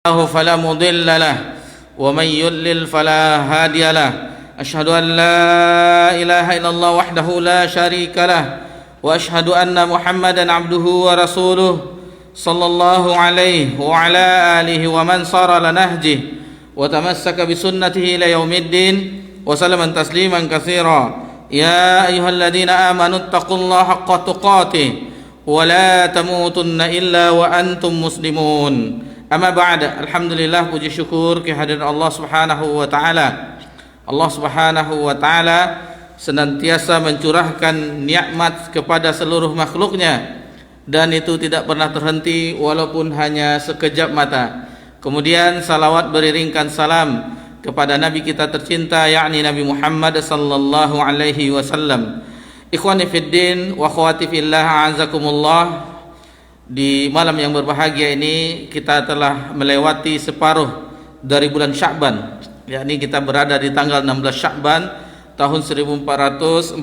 الله فلا مضل له ومن يضلل فلا هادي له أشهد أن لا إله إلا الله وحده لا شريك له وأشهد أن محمدا عبده ورسوله صلى الله عليه وعلى آله ومن صار على نهجه وتمسك بسنته إلى يوم الدين وسلم تسليما كثيرا يا أيها الذين آمنوا اتقوا الله حق تقاته ولا تموتن إلا وأنتم مسلمون. Amma ba'da, alhamdulillah, puji syukur kehadiran Allah Subhanahu wa taala. Allah Subhanahu wa taala senantiasa mencurahkan nikmat kepada seluruh makhluknya dan itu tidak pernah terhenti walaupun hanya sekejap mata. Kemudian salawat beriringkan salam kepada nabi kita tercinta yakni Nabi Muhammad sallallahu alaihi wasallam. Ikhwani fid din wa akhwati fillah, a'azakumullah. Di malam yang berbahagia ini kita telah melewati separuh dari bulan Sya'ban, yakni kita berada di tanggal 16 Sya'ban tahun 1446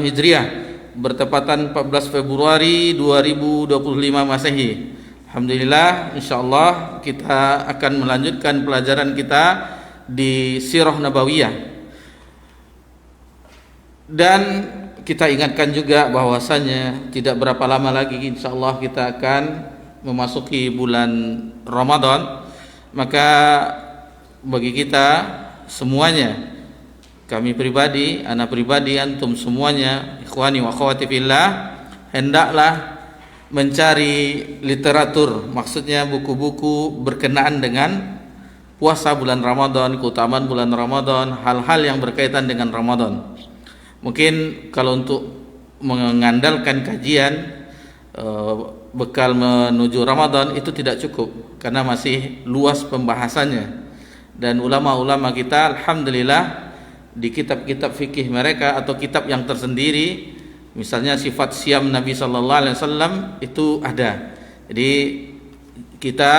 Hijriah, bertepatan 14 Februari 2025 Masehi. Alhamdulillah, insyaallah kita akan melanjutkan pelajaran kita di Sirah Nabawiyah. Dan kita ingatkan juga bahwasanya tidak berapa lama lagi insyaallah kita akan memasuki bulan Ramadan. Maka bagi kita semuanya, kami pribadi, anak pribadi, antum semuanya, ikhwani wa akhwati fillah, hendaklah mencari literatur, maksudnya buku-buku berkenaan dengan puasa bulan Ramadan, keutamaan bulan Ramadan, hal-hal yang berkaitan dengan Ramadan. Mungkin kalau untuk mengandalkan kajian bekal menuju Ramadan itu tidak cukup karena masih luas pembahasannya. Dan ulama-ulama kita alhamdulillah di kitab-kitab fikih mereka atau kitab yang tersendiri, misalnya sifat siam Nabi sallallahu alaihi wasallam itu ada. Jadi kita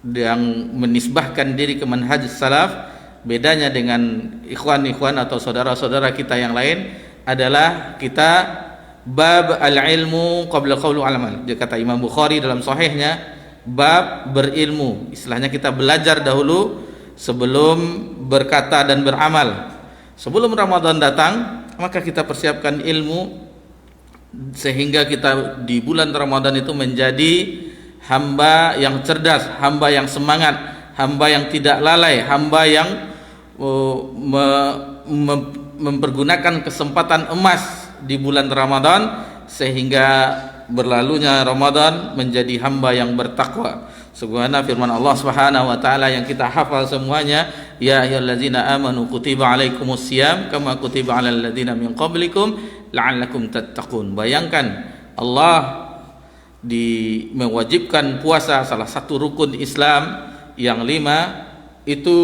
yang menisbahkan diri ke manhaj salaf, bedanya dengan ikhwan-ikhwan atau saudara-saudara kita yang lain adalah kita bab al-ilmu qabla qaulu al-amal. Dia kata Imam Bukhari dalam sahihnya, bab berilmu. Istilahnya kita belajar dahulu sebelum berkata dan beramal. Sebelum Ramadan datang, maka kita persiapkan ilmu sehingga kita di bulan Ramadan itu menjadi hamba yang cerdas, hamba yang semangat, hamba yang tidak lalai, hamba yang mempergunakan kesempatan emas di bulan Ramadan sehingga berlalunya Ramadan menjadi hamba yang bertakwa. Sebagaimana firman Allah Subhanahu wa taala yang kita hafal semuanya, ya ayyuhallazina amanu kutiba alaikumusiyam kama kutiba alal ladzina min qablikum la'allakum tattaqun. Bayangkan Allah mewajibkan puasa, salah satu rukun Islam yang 5 itu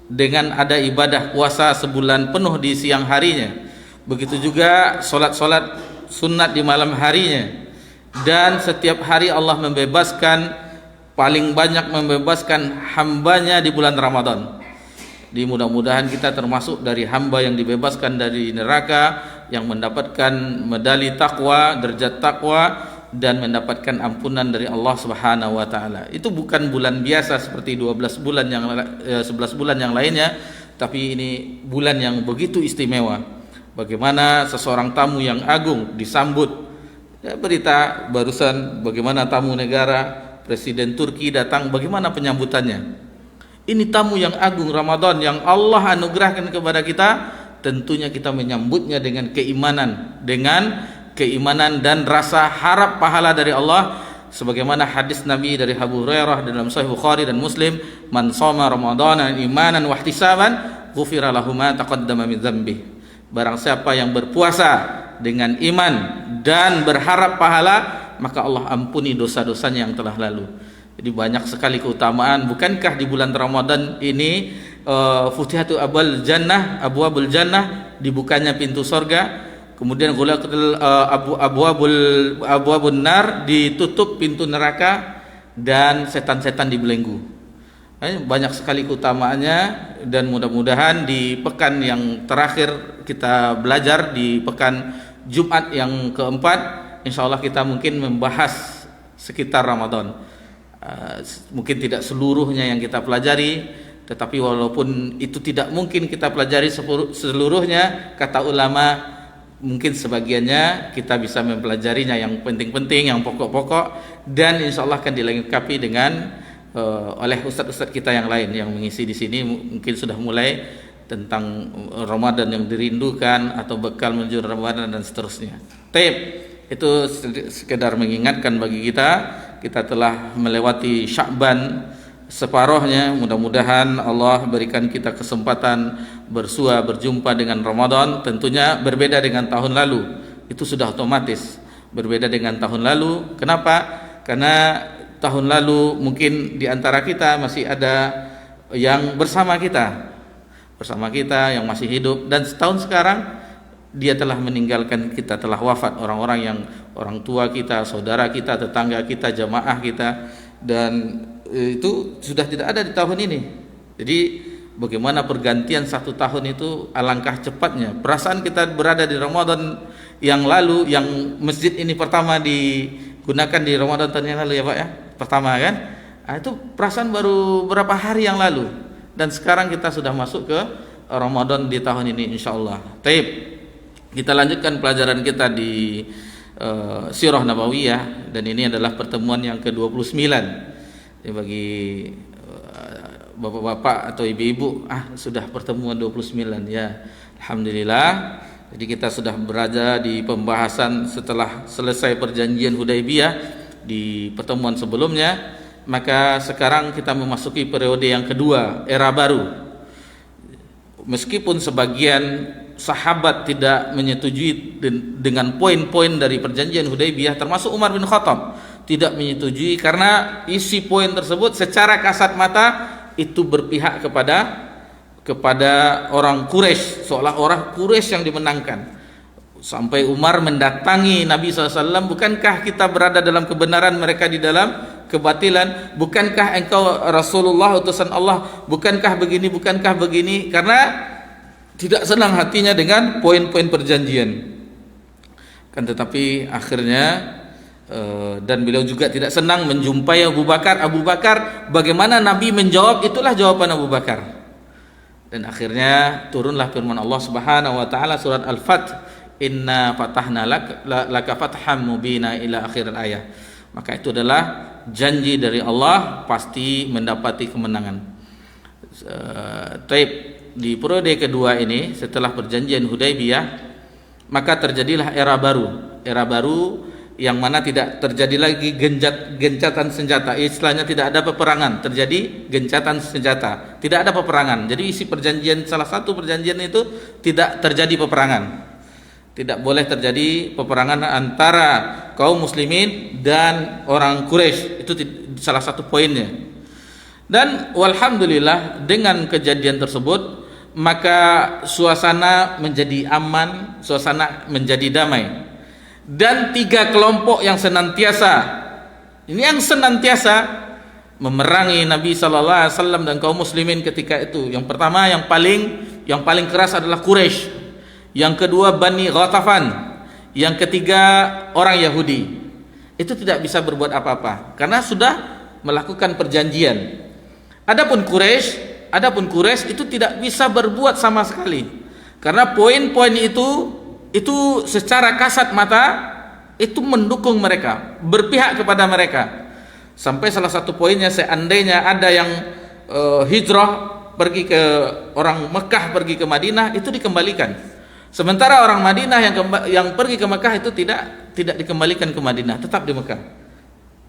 dengan ada ibadah puasa sebulan penuh di siang harinya. Begitu juga solat-solat sunat di malam harinya. Dan setiap hari Allah membebaskan, paling banyak membebaskan hambanya di bulan Ramadan. Di mudah-mudahan kita termasuk dari hamba yang dibebaskan dari neraka, yang mendapatkan medali takwa, derajat takwa, dan mendapatkan ampunan dari Allah Subhanahu wa taala. Itu bukan bulan biasa seperti 11 bulan yang lainnya, tapi ini bulan yang begitu istimewa. Bagaimana seseorang tamu yang agung disambut. Berita barusan bagaimana tamu negara, Presiden Turki datang, bagaimana penyambutannya. Ini tamu yang agung Ramadan yang Allah anugerahkan kepada kita, tentunya kita menyambutnya dengan keimanan dan rasa harap pahala dari Allah, sebagaimana hadis Nabi dari Abu Hurairah dalam Sahih Bukhari dan Muslim, man shoma ramadhana imanan wa ihtisaban ghufira lahu ma taqaddama min dzambi. Barang siapa yang berpuasa dengan iman dan berharap pahala, maka Allah ampuni dosa-dosanya yang telah lalu. Jadi banyak sekali keutamaan. Bukankah di bulan Ramadan ini futihatu abwabul jannah, dibukanya pintu surga. Kemudian abwabun nar, ditutup pintu neraka, dan setan-setan dibelenggu. Banyak sekali keutamaannya, dan mudah-mudahan di pekan yang terakhir kita belajar, di pekan Jumat yang keempat, insya Allah kita mungkin membahas sekitar Ramadan. Mungkin tidak seluruhnya yang kita pelajari, tetapi walaupun itu tidak mungkin kita pelajari seluruhnya, kata ulama, mungkin sebagiannya kita bisa mempelajarinya, yang penting-penting, yang pokok-pokok, dan insya Allah akan dilengkapi dengan oleh ustadz-ustadz kita yang lain yang mengisi di sini. Mungkin sudah mulai tentang Ramadan yang dirindukan atau bekal menuju Ramadan dan seterusnya. Itu sekedar mengingatkan bagi kita telah melewati Sya'ban separohnya. Mudah-mudahan Allah berikan kita kesempatan berjumpa dengan Ramadan. Tentunya berbeda dengan tahun lalu, itu sudah otomatis berbeda dengan tahun lalu. Kenapa? Karena tahun lalu mungkin di antara kita masih ada yang bersama kita yang masih hidup, dan setahun sekarang dia telah meninggalkan kita, telah wafat. Orang-orang yang orang tua kita, saudara kita, tetangga kita, jamaah kita, dan itu sudah tidak ada di tahun ini. Jadi bagaimana pergantian satu tahun itu alangkah cepatnya. Perasaan kita berada di Ramadan yang lalu, yang masjid ini pertama digunakan di Ramadan tahun yang lalu ya Pak ya, pertama kan, itu perasaan baru berapa hari yang lalu, dan sekarang kita sudah masuk ke Ramadan di tahun ini insyaallah. Kita lanjutkan pelajaran kita di Sirah Nabawiyah, dan ini adalah pertemuan yang ke-29. Bagi bapak-bapak atau ibu-ibu, sudah pertemuan 29 ya. Alhamdulillah. Jadi kita sudah berada di pembahasan setelah selesai perjanjian Hudaibiyah di pertemuan sebelumnya, maka sekarang kita memasuki periode yang kedua, era baru. Meskipun sebagian sahabat tidak menyetujui dengan poin-poin dari perjanjian Hudaibiyah, termasuk Umar bin Khattab tidak menyetujui, karena isi poin tersebut secara kasat mata itu berpihak kepada orang Quraisy, seolah orang Quraisy yang dimenangkan. Sampai Umar mendatangi Nabi SAW, bukankah kita berada dalam kebenaran, mereka di dalam kebatilan? Bukankah engkau Rasulullah utusan Allah? Bukankah begini? Karena tidak senang hatinya dengan poin-poin perjanjian. Kan tetapi akhirnya dan beliau juga tidak senang menjumpai Abu Bakar. Bagaimana Nabi menjawab, itulah jawaban Abu Bakar. Dan akhirnya turunlah firman Allah Subhanahu wa taala surat Al-Fath, inna fatahna laka fatham mubina ila akhir ayat. Maka itu adalah janji dari Allah, pasti mendapati kemenangan. Di periode kedua ini setelah perjanjian Hudaibiyah, maka terjadilah era baru yang mana tidak terjadi lagi gencatan senjata. Istilahnya tidak ada peperangan, terjadi gencatan senjata, tidak ada peperangan. Jadi isi perjanjian, salah satu perjanjian itu tidak terjadi peperangan. Tidak boleh terjadi peperangan antara kaum muslimin dan orang Quraisy. Itu salah satu poinnya. Dan walhamdulillah dengan kejadian tersebut, maka suasana menjadi aman, suasana menjadi damai. Dan tiga kelompok yang senantiasa memerangi Nabi sallallahu alaihi wasallam dan kaum muslimin ketika itu. Yang pertama, yang paling keras adalah Quraisy. Yang kedua Bani Ghatafan. Yang ketiga orang Yahudi. Itu tidak bisa berbuat apa-apa karena sudah melakukan perjanjian. Adapun Quraisy itu tidak bisa berbuat sama sekali. Karena poin-poin itu secara kasat mata itu mendukung mereka, berpihak kepada mereka. Sampai salah satu poinnya, seandainya ada yang hijrah pergi ke orang Mekah, pergi ke Madinah, itu dikembalikan. Sementara orang Madinah yang pergi ke Mekah itu tidak dikembalikan ke Madinah, tetap di Mekah.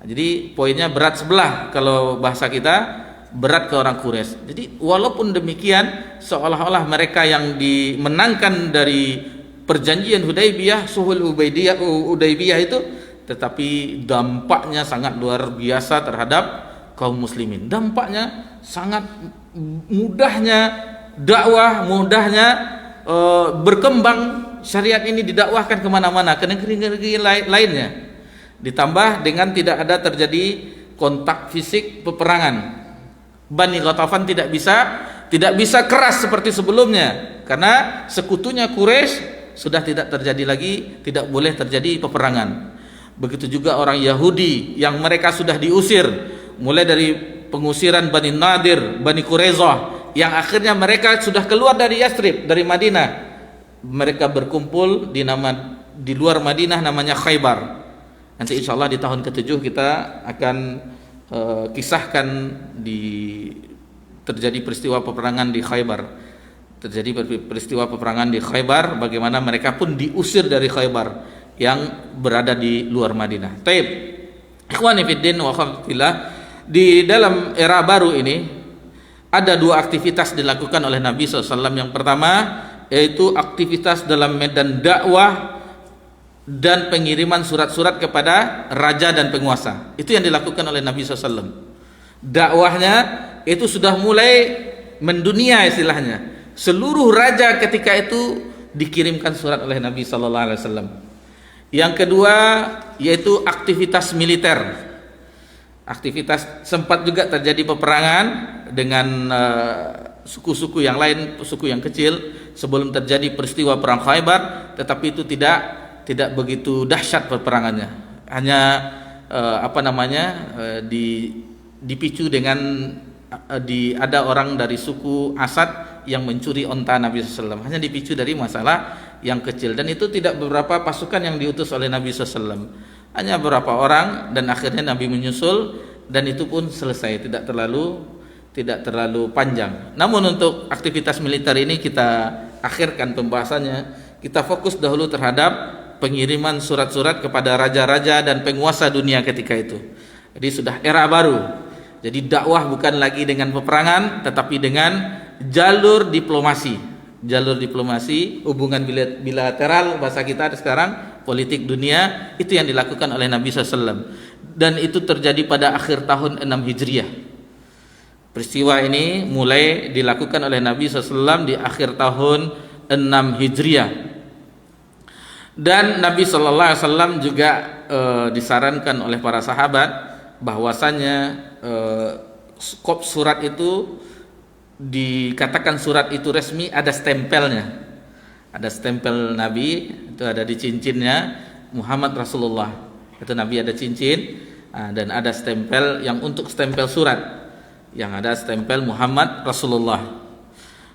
Jadi poinnya berat sebelah, kalau bahasa kita berat ke orang Quraisy. Jadi walaupun demikian, seolah-olah mereka yang dimenangkan dari perjanjian Hudaibiyah, Sulhul Hudaibiyah itu, tetapi dampaknya sangat luar biasa terhadap kaum muslimin. Dampaknya sangat mudahnya dakwah, berkembang syariat ini, didakwahkan kemana-mana, ke negeri-negeri lainnya. Ditambah dengan tidak ada terjadi kontak fisik peperangan. Bani Ghatafan tidak bisa keras seperti sebelumnya, karena sekutunya Quraisy sudah tidak terjadi lagi, tidak boleh terjadi peperangan. Begitu juga orang Yahudi yang mereka sudah diusir, mulai dari pengusiran Bani Nadir, Bani Quraizah, yang akhirnya mereka sudah keluar dari Yathrib, dari Madinah. Mereka berkumpul di luar Madinah, namanya Khaybar. Nanti insya Allah di tahun ke-7 kita akan kisahkan terjadi peristiwa peperangan di Khaybar. Terjadi peristiwa peperangan di Khaybar, bagaimana mereka pun diusir dari Khaybar yang berada di luar Madinah. Taib, ikhwani fiddin wa akhwatillah, di dalam era baru ini ada dua aktivitas dilakukan oleh Nabi SAW. Yang pertama yaitu aktivitas dalam medan dakwah dan pengiriman surat-surat kepada raja dan penguasa. Itu yang dilakukan oleh Nabi SAW. Dakwahnya itu sudah mulai mendunia istilahnya. Seluruh raja ketika itu dikirimkan surat oleh Nabi SAW. Yang kedua yaitu aktivitas militer. Aktivitas, sempat juga terjadi peperangan dengan suku-suku yang lain, suku yang kecil sebelum terjadi peristiwa perang Khaybar, tetapi itu tidak begitu dahsyat peperangannya. Hanya dipicu dengan ada orang dari suku Asad yang mencuri onta Nabi SAW. Hanya dipicu dari masalah yang kecil, dan itu tidak beberapa pasukan yang diutus oleh Nabi SAW, hanya beberapa orang, dan akhirnya Nabi menyusul, dan itu pun selesai, tidak terlalu panjang. Namun untuk aktivitas militer ini kita akhirkan pembahasannya. Kita fokus dahulu terhadap pengiriman surat-surat kepada raja-raja dan penguasa dunia ketika itu. Jadi sudah era baru. Jadi dakwah bukan lagi dengan peperangan, tetapi dengan jalur diplomasi. Jalur diplomasi, hubungan bilateral bahasa kita sekarang, politik dunia, itu yang dilakukan oleh Nabi SAW. Dan itu terjadi pada akhir tahun 6 Hijriah. Peristiwa ini mulai dilakukan oleh Nabi SAW di akhir tahun 6 Hijriah. Dan Nabi SAW juga disarankan oleh para sahabat bahwasanya kop surat itu, dikatakan surat itu resmi, ada stempelnya, ada stempel Nabi, itu ada di cincinnya Muhammad Rasulullah, itu Nabi ada cincin, dan ada stempel yang untuk stempel surat, yang ada stempel Muhammad Rasulullah.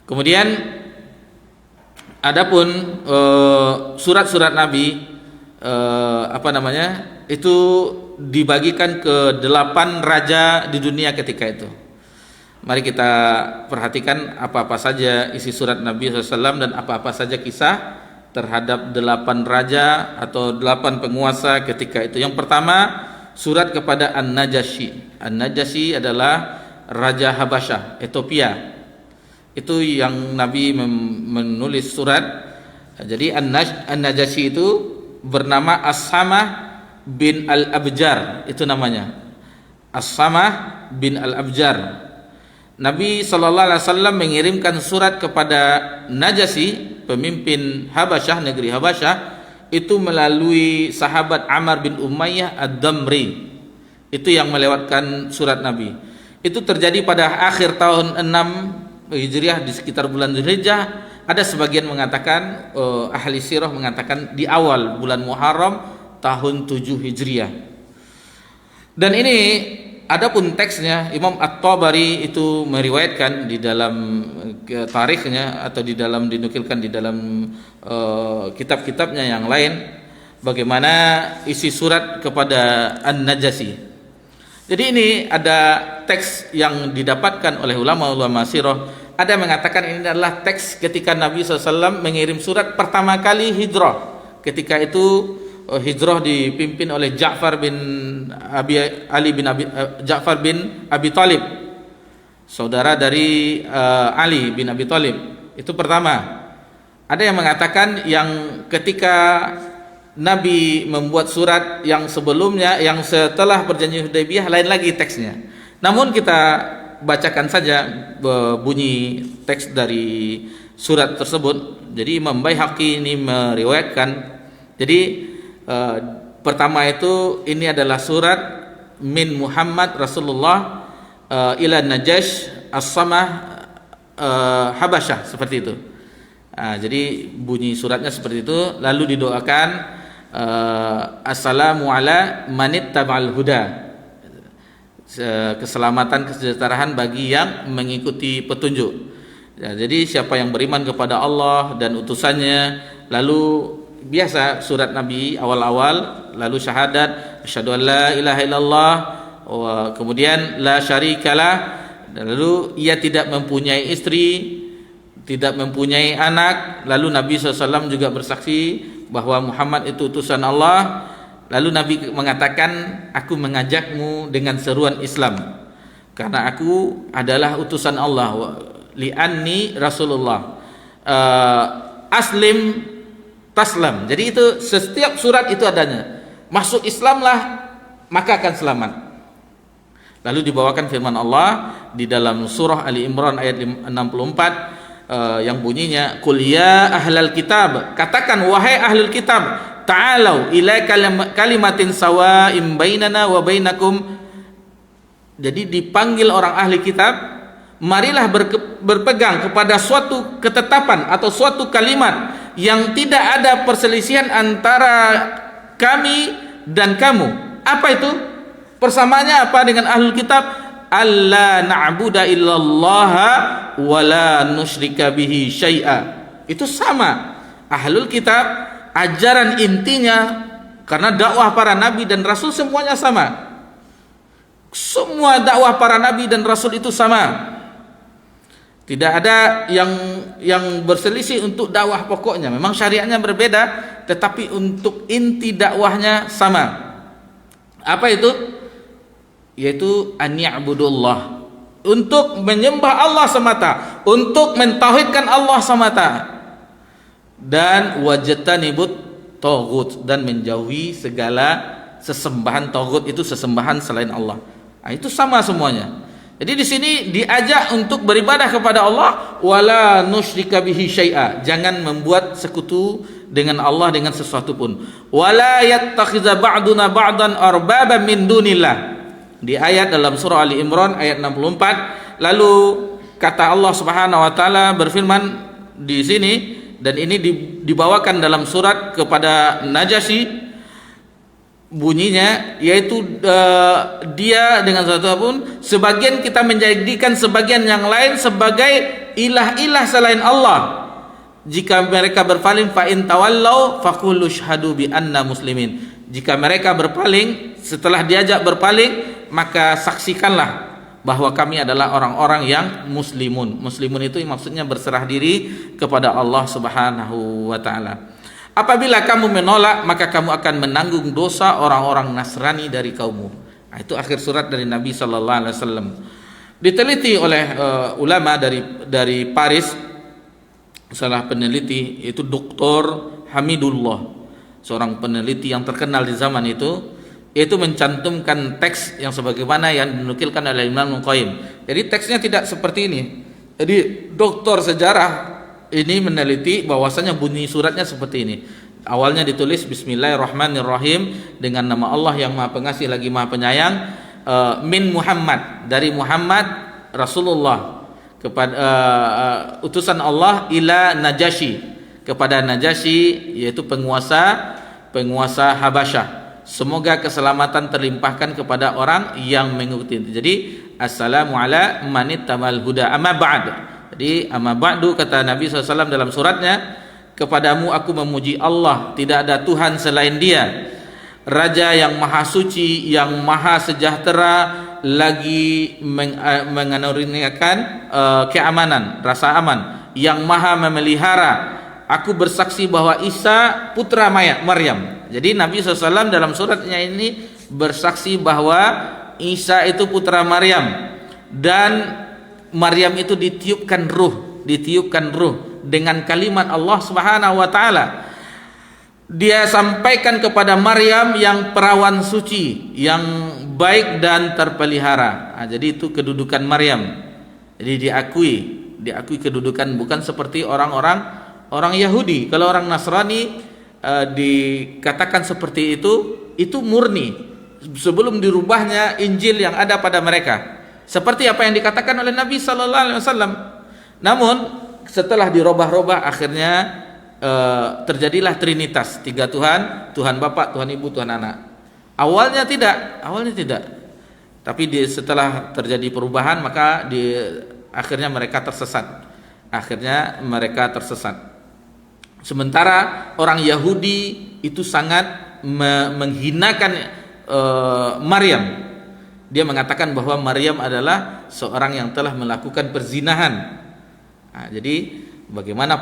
Kemudian adapun surat-surat Nabi itu dibagikan ke 8 raja di dunia ketika itu. Mari kita perhatikan apa-apa saja isi surat Nabi SAW dan apa-apa saja kisah terhadap 8 raja atau 8 penguasa ketika itu. Yang pertama, surat kepada An-Najasyi. An-Najasyi adalah Raja Habasyah, Ethiopia. Itu yang Nabi menulis surat. Jadi An-Najasyi itu bernama As-Samah bin Al-Abjar, itu namanya, As-Samah bin Al-Abjar. Nabi SAW mengirimkan surat kepada Najasyi, pemimpin Habasyah, negeri Habasyah, itu melalui sahabat Ammar bin Umayyah Ad-Damri. Itu yang melewatkan surat Nabi. Itu terjadi pada akhir tahun 6 Hijriah, di sekitar bulan Dzulhijjah. Ada sebagian mengatakan, ahli sirah mengatakan di awal bulan Muharram tahun 7 Hijriah. Dan ini adapun teksnya, Imam At-Tabari itu meriwayatkan di dalam tarikhnya, atau dinukilkan di dalam kitab-kitabnya yang lain, bagaimana isi surat kepada An-Najasyi. Jadi ini ada teks yang didapatkan oleh ulama-ulama sirah. Ada yang mengatakan ini adalah teks ketika Nabi SAW mengirim surat pertama kali hijrah. Ketika itu hijrah dipimpin oleh Ja'far bin Abi Thalib, saudara dari Ali bin Abi Thalib. Itu pertama. Ada yang mengatakan yang ketika Nabi membuat surat yang sebelumnya, yang setelah perjanjian Hudaybiyah, lain lagi teksnya. Namun kita bacakan saja bunyi teks dari surat tersebut. Jadi Imam Baihaqi ini meriwayatkan. Jadi pertama itu, ini adalah surat min Muhammad Rasulullah ila Najash As-Samah Habasyah, seperti itu. Jadi bunyi suratnya seperti itu. Lalu didoakan assalamu ala manittaba'al huda. keselamatan, kesejahteraan bagi yang mengikuti petunjuk. Ya, jadi siapa yang beriman kepada Allah dan utusannya, lalu biasa surat Nabi awal-awal, lalu syahadat asyhadu an la ilaha illallah, kemudian la syarikalah, lalu ia tidak mempunyai istri, tidak mempunyai anak, lalu Nabi SAW juga bersaksi bahwa Muhammad itu utusan Allah. Lalu Nabi mengatakan, aku mengajakmu dengan seruan Islam karena aku adalah utusan Allah, li'anni Rasulullah, aslim taslam. Jadi itu setiap surat itu adanya, masuk Islamlah maka akan selamat. Lalu dibawakan firman Allah di dalam surah Ali Imran ayat 64 yang bunyinya, qul ya ahlal kitab, katakan wahai ahlul kitab, ta'alau ila kalimatin sawa'im bainana wa bainakum. Jadi dipanggil orang ahli kitab, marilah berpegang kepada suatu ketetapan atau suatu kalimat yang tidak ada perselisihan antara kami dan kamu. Apa itu? Persamaannya apa dengan ahlul kitab? Alla na'budu illallaha wa la nusyrika bihi syai'a. Itu sama. Ahlul kitab, ajaran intinya, karena dakwah para nabi dan rasul semuanya sama. Semua dakwah para nabi dan rasul itu sama. Tidak ada yang berselisih untuk dakwah pokoknya. Memang syariatnya berbeda, tetapi untuk inti dakwahnya sama. Apa itu? Yaitu an ya'budullah, untuk menyembah Allah semata, untuk mentauhidkan Allah semata, dan wajtanibut taghut, dan menjauhi segala sesembahan taghut, itu sesembahan selain Allah. Nah, itu sama semuanya. Jadi di sini diajak untuk beribadah kepada Allah, wala nusyrika bihi syai'a, jangan membuat sekutu dengan Allah dengan sesuatu pun. Wala yattakhidza ba'duna ba'dan arbaban min dunillah. Di ayat dalam surah Ali Imran ayat 64, lalu kata Allah Subhanahu wa taala berfirman di sini, dan ini dibawakan dalam surat kepada Najasyi, bunyinya yaitu dia dengan sesuatu pun, sebagian kita menjadikan sebagian yang lain sebagai ilah-ilah selain Allah. Jika mereka berpaling, fa in tawallau faqulu syhadu bi anna muslimin. Jika mereka berpaling, setelah diajak berpaling, maka saksikanlah bahwa kami adalah orang-orang yang muslimun. Muslimun itu maksudnya berserah diri kepada Allah Subhanahu wa taala. Apabila kamu menolak, maka kamu akan menanggung dosa orang-orang Nasrani dari kaummu. Nah, itu akhir surat dari Nabi sallallahu alaihi wasallam. Diteliti oleh ulama dari Paris, salah peneliti itu Dr. Hamidullah, seorang peneliti yang terkenal di zaman itu mencantumkan teks yang sebagaimana yang dinukilkan oleh Imam Qayyim. Jadi teksnya tidak seperti ini. Jadi doktor sejarah ini meneliti bahwasanya bunyi suratnya seperti ini. Awalnya ditulis Bismillahirrahmanirrahim, dengan nama Allah yang Maha Pengasih lagi Maha Penyayang, min Muhammad, dari Muhammad Rasulullah, kepada utusan Allah, ila Najasyi, kepada Najasyi, yaitu penguasa Habasyah. Semoga keselamatan terlimpahkan kepada orang yang mengikuti. Jadi assalamu ala manittamal huda amma ba'd. Jadi amma ba'du, kata Nabi SAW dalam suratnya, kepadamu aku memuji Allah, tidak ada Tuhan selain Dia, Raja yang maha suci, yang maha sejahtera, lagi menganuriniakan keamanan, rasa aman, yang maha memelihara. Aku bersaksi bahwa Isa putra Maryam. Jadi Nabi SAW dalam suratnya ini bersaksi bahwa Isa itu putra Maryam, dan Maryam itu ditiupkan ruh dengan kalimat Allah Subhanahu wa taala. Dia sampaikan kepada Maryam yang perawan suci, yang baik dan terpelihara. Nah, jadi itu kedudukan Maryam. Jadi diakui kedudukan, bukan seperti orang Yahudi. Kalau orang Nasrani dikatakan seperti itu murni sebelum dirubahnya Injil yang ada pada mereka, seperti apa yang dikatakan oleh Nabi sallallahu alaihi wasallam. Namun setelah dirubah-rubah, akhirnya terjadilah Trinitas, 3 Tuhan, Tuhan Bapa, Tuhan Ibu, Tuhan Anak. Awalnya tidak. Tapi setelah terjadi perubahan maka akhirnya mereka tersesat. Sementara orang Yahudi itu sangat menghinakan Maryam. Dia mengatakan bahwa Maryam adalah seorang yang telah melakukan perzinahan. Nah, jadi bagaimana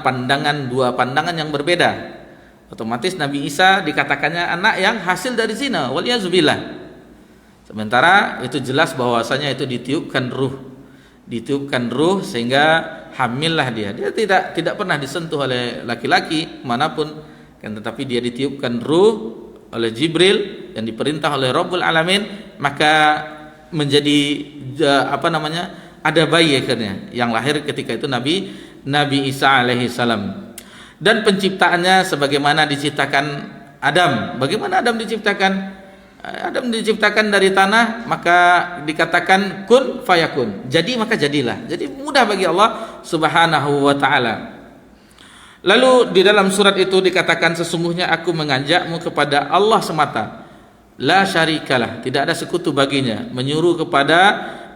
dua pandangan yang berbeda. Otomatis Nabi Isa dikatakannya anak yang hasil dari zina, waliyadzubillah. Sementara itu jelas bahwasanya itu ditiupkan ruh sehingga hamillah dia. Dia tidak pernah disentuh oleh laki-laki manapun, kan, tetapi dia ditiupkan ruh oleh Jibril yang diperintah oleh Rabbul Alamin, maka menjadi ada bayi akhirnya yang lahir ketika itu Nabi Isa alaihi salam. Dan penciptaannya sebagaimana diciptakan Adam. Bagaimana Adam diciptakan? Adam diciptakan dari tanah, maka dikatakan kun fayakun. Jadi maka jadilah. Jadi mudah bagi Allah Subhanahu wa taala. Lalu di dalam surat itu dikatakan sesungguhnya aku mengajakmu kepada Allah semata. La syarikalah, tidak ada sekutu baginya. Menyuruh kepada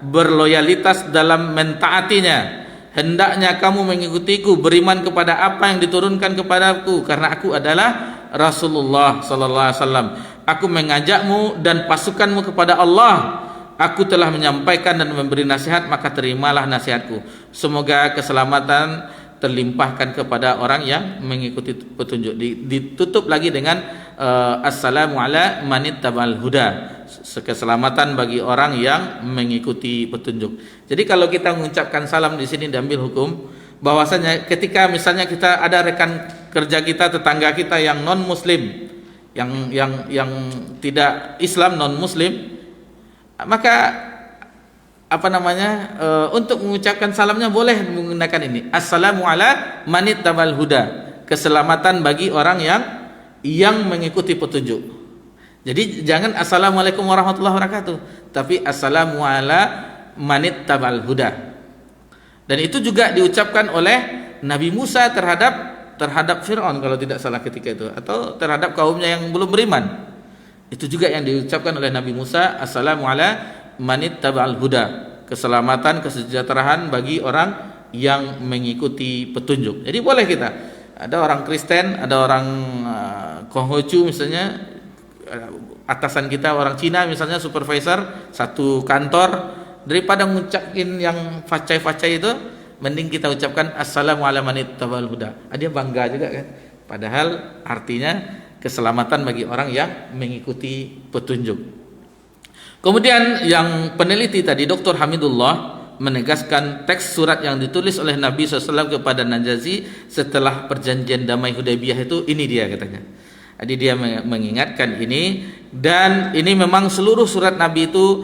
berloyalitas dalam mentaatinya. Hendaknya kamu mengikutiku, beriman kepada apa yang diturunkan kepadaku, karena aku adalah Rasulullah sallallahu alaihi wasallam. Aku mengajakmu dan pasukanmu kepada Allah. Aku telah menyampaikan dan memberi nasihat, maka terimalah nasihatku. Semoga keselamatan terlimpahkan kepada orang yang mengikuti petunjuk. Ditutup lagi dengan assalamu ala manittaba'al huda. Keselamatan bagi orang yang mengikuti petunjuk. Jadi kalau kita mengucapkan salam di sini diambil hukum bahwasanya ketika misalnya kita ada rekan kerja kita, tetangga kita yang non muslim, yang tidak Islam, non muslim, maka untuk mengucapkan salamnya boleh menggunakan ini, assalamu ala manittaba'al huda, keselamatan bagi orang yang mengikuti petunjuk. Jadi jangan assalamualaikum warahmatullahi wabarakatuh, tapi assalamu ala manittaba'al huda. Dan itu juga diucapkan oleh Nabi Musa terhadap Fir'aun kalau tidak salah ketika itu, atau terhadap kaumnya yang belum beriman. Itu juga yang diucapkan oleh Nabi Musa, assalamu ala manittaba'al huda, keselamatan, kesejahteraan bagi orang yang mengikuti petunjuk. Jadi boleh kita, ada orang Kristen, ada orang Konghucu misalnya, atasan kita orang Cina misalnya, supervisor satu kantor, daripada ngucapin yang facai-facai itu, mending kita ucapkan assalamu ala manittaba'al huda. Dia bangga juga kan, padahal artinya keselamatan bagi orang yang mengikuti petunjuk. Kemudian yang peneliti tadi Dr. Hamidullah menegaskan teks surat yang ditulis oleh Nabi SAW kepada Najashi setelah perjanjian damai Hudaybiyah itu, ini dia katanya. Jadi dia mengingatkan ini, dan ini memang seluruh surat Nabi itu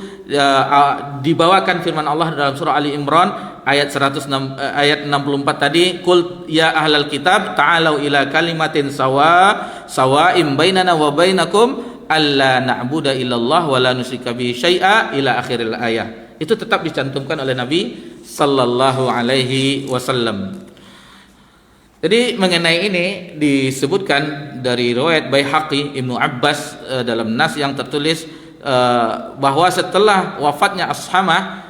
dibawakan firman Allah dalam surah Ali Imran ayat 64 tadi, qul ya ahlal kitab ta'alau ila kalimatin sawa'im bainana wa bainakum alla na'budu illallah wa la nusyrika bihi syai'a ila akhiril ayat. Itu tetap dicantumkan oleh Nabi sallallahu alaihi wasallam. Jadi mengenai ini disebutkan dari riwayat Baihaqi Ibnu Abbas dalam nas yang tertulis bahwa setelah wafatnya Ashamah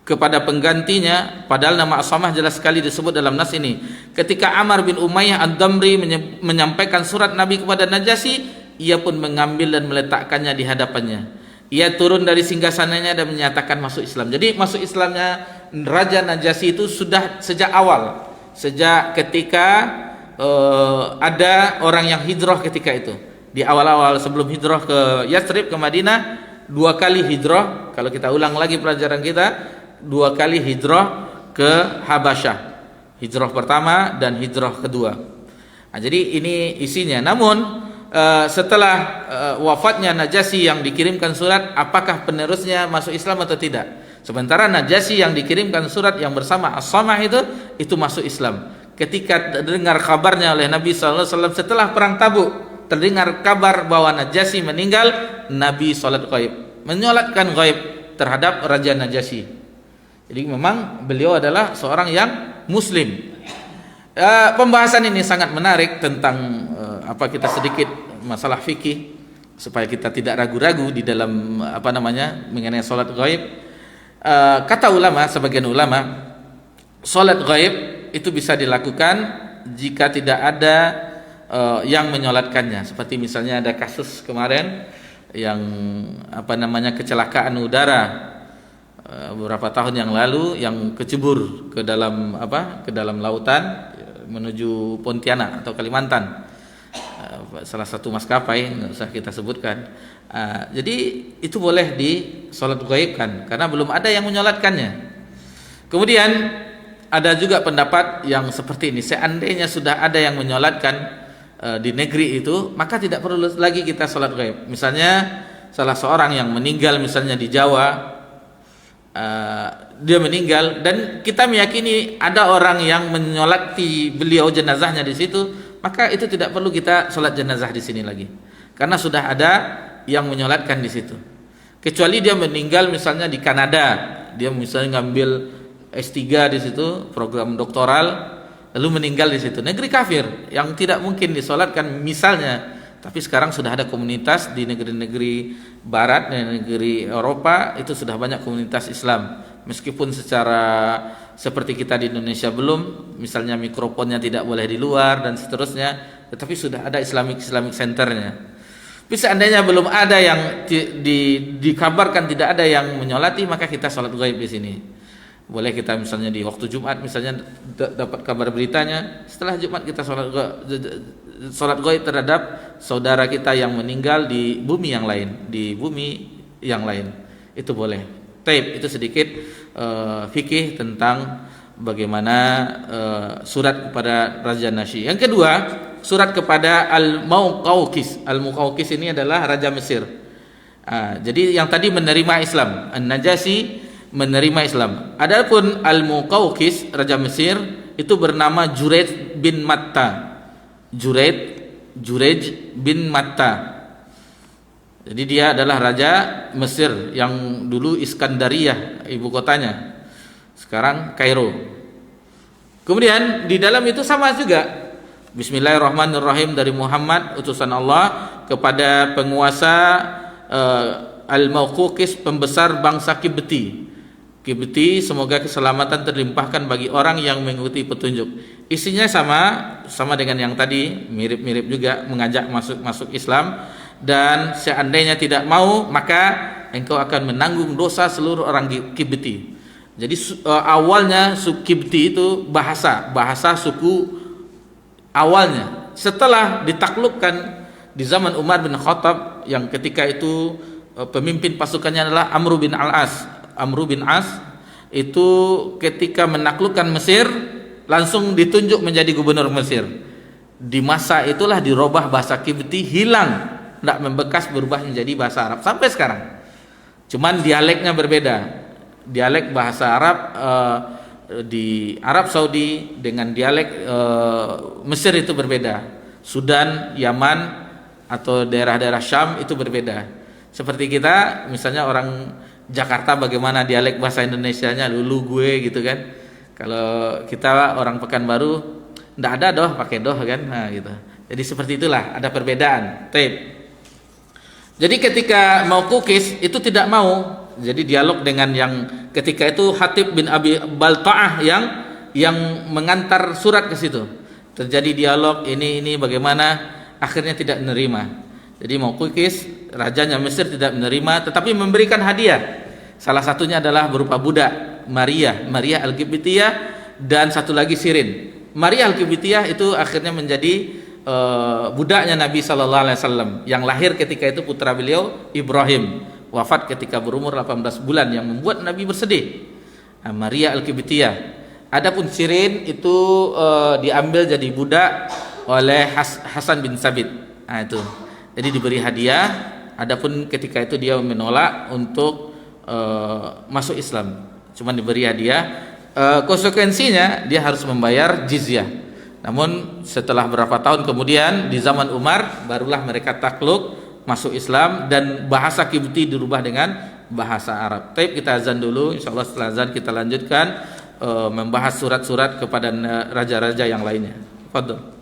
kepada penggantinya, padahal nama Ashamah jelas sekali disebut dalam nas ini, ketika Amr bin Umayyah Ad-Damri menyampaikan surat Nabi kepada Najashi, ia pun mengambil dan meletakkannya di hadapannya. Ia turun dari singgasananya dan menyatakan masuk Islam. Jadi masuk Islamnya Raja Najashi itu sudah sejak awal, sejak ketika ada orang yang hijrah ketika itu. Di awal-awal sebelum hijrah ke Yathrib, ke Madinah, 2 kali hijrah. Kalau kita ulang lagi pelajaran kita, 2 kali hijrah ke Habasyah. Hijrah pertama dan hijrah kedua. Nah, jadi ini isinya. Namun setelah wafatnya Najashi yang dikirimkan surat, apakah penerusnya masuk Islam atau tidak? Sementara Najashi yang dikirimkan surat yang bersama As-Samah itu masuk Islam. Ketika terdengar kabarnya oleh Nabi SAW setelah perang Tabuk, terdengar kabar bahwa Najashi meninggal, Nabi salat ghaib, menyolatkan ghaib terhadap Raja Najashi. Jadi memang beliau adalah seorang yang Muslim. Pembahasan ini sangat menarik tentang kita sedikit masalah fikih. supaya kita tidak ragu-ragu di dalam mengenai salat gaib. Kata ulama, sebagian ulama, salat gaib itu bisa dilakukan jika tidak ada yang menyolatkannya. Seperti misalnya ada kasus kemarin yang kecelakaan udara beberapa tahun yang lalu yang kecebur ke dalam lautan menuju Pontianak atau Kalimantan. Salah satu maskapai, nggak usah kita sebutkan. Jadi itu boleh disolat gaibkan karena belum ada yang menyolatkannya. Kemudian ada juga pendapat yang seperti ini, seandainya sudah ada yang menyolatkan di negeri itu, maka tidak perlu lagi kita solat gaib. Misalnya salah seorang yang meninggal misalnya di Jawa, dia meninggal dan kita meyakini ada orang yang menyolati beliau jenazahnya di situ, maka itu tidak perlu kita sholat jenazah di sini lagi, karena sudah ada yang menyolatkan di situ. Kecuali dia meninggal misalnya di Kanada, dia misalnya ngambil S3 di situ, program doktoral, lalu meninggal di situ, negeri kafir yang tidak mungkin disolatkan misalnya. Tapi sekarang sudah ada komunitas di negeri-negeri Barat dan negeri Eropa, itu sudah banyak komunitas Islam. Meskipun secara seperti kita di Indonesia belum, misalnya mikrofonnya tidak boleh di luar dan seterusnya, tetapi sudah ada Islamic centernya. Tapi seandainya belum ada yang dikabarkan tidak ada yang menyolati, maka kita sholat gaib di sini. Boleh kita misalnya di waktu Jumat misalnya dapat kabar beritanya, setelah Jumat kita sholat gaib terhadap saudara kita yang meninggal di bumi yang lain, itu boleh. Taib, itu sedikit fikih tentang bagaimana surat kepada Raja Nasyi. Yang kedua, surat kepada Al-Muqawqis. Al-Muqawqis ini adalah Raja Mesir. Jadi yang tadi menerima Islam, An-Najasyi menerima Islam. Adapun Al-Muqawqis, Raja Mesir, itu bernama Jurej bin Matta. Jurej bin Matta. Jadi dia adalah Raja Mesir yang dulu Iskandariyah ibu kotanya, sekarang Kairo. Kemudian di dalam itu sama juga, Bismillahirrahmanirrahim dari Muhammad utusan Allah kepada penguasa Al-Muqawqis, pembesar bangsa Kibti, semoga keselamatan terlimpahkan bagi orang yang mengikuti petunjuk. Isinya sama dengan yang tadi, mirip-mirip juga, mengajak masuk Islam. Dan seandainya tidak mau, maka engkau akan menanggung dosa seluruh orang Kibti. Jadi awalnya suku Kibti itu bahasa suku awalnya. Setelah ditaklukkan di zaman Umar bin Khattab, yang ketika itu pemimpin pasukannya adalah Amr bin As, itu ketika menaklukkan Mesir langsung ditunjuk menjadi gubernur Mesir. Di masa itulah dirubah bahasa Kibti, hilang, tidak membekas, berubah menjadi bahasa Arab sampai sekarang. Cuman dialeknya berbeda. Dialek bahasa Arab di Arab Saudi dengan dialek Mesir itu berbeda. Sudan, Yaman atau daerah-daerah Syam itu berbeda. Seperti kita misalnya orang Jakarta, bagaimana dialek bahasa Indonesianya, lulu gue gitu kan. Kalau kita orang Pekanbaru tidak ada doh, pakai doh kan, nah gitu. Jadi seperti itulah, ada perbedaan. Taib. Jadi ketika Muqawqis itu tidak mau, jadi dialog dengan yang ketika itu Hatib bin Abi Balta'ah yang mengantar surat ke situ. Terjadi dialog ini bagaimana, akhirnya tidak menerima. Jadi Muqawqis, rajanya Mesir, tidak menerima, tetapi memberikan hadiah. Salah satunya adalah berupa budak Maria Al-Qibtiyah, dan satu lagi Sirin. Maria Al-Qibtiyah itu akhirnya menjadi budaknya Nabi sallallahu alaihi wasallam, yang lahir ketika itu putra beliau Ibrahim, wafat ketika berumur 18 bulan, yang membuat Nabi bersedih. Maria Al-Qibtiyah. Adapun Sirin itu diambil jadi budak oleh Hasan bin Sabit. Nah itu. Jadi diberi hadiah. Adapun ketika itu dia menolak untuk masuk Islam. Cuma diberi hadiah. Konsekuensinya dia harus membayar jizyah. Namun setelah berapa tahun kemudian di zaman Umar barulah mereka takluk, masuk Islam, dan bahasa Kibti dirubah dengan bahasa Arab. Baik, kita azan dulu, insyaallah setelah azan kita lanjutkan membahas surat-surat kepada raja-raja yang lainnya. Fadhol.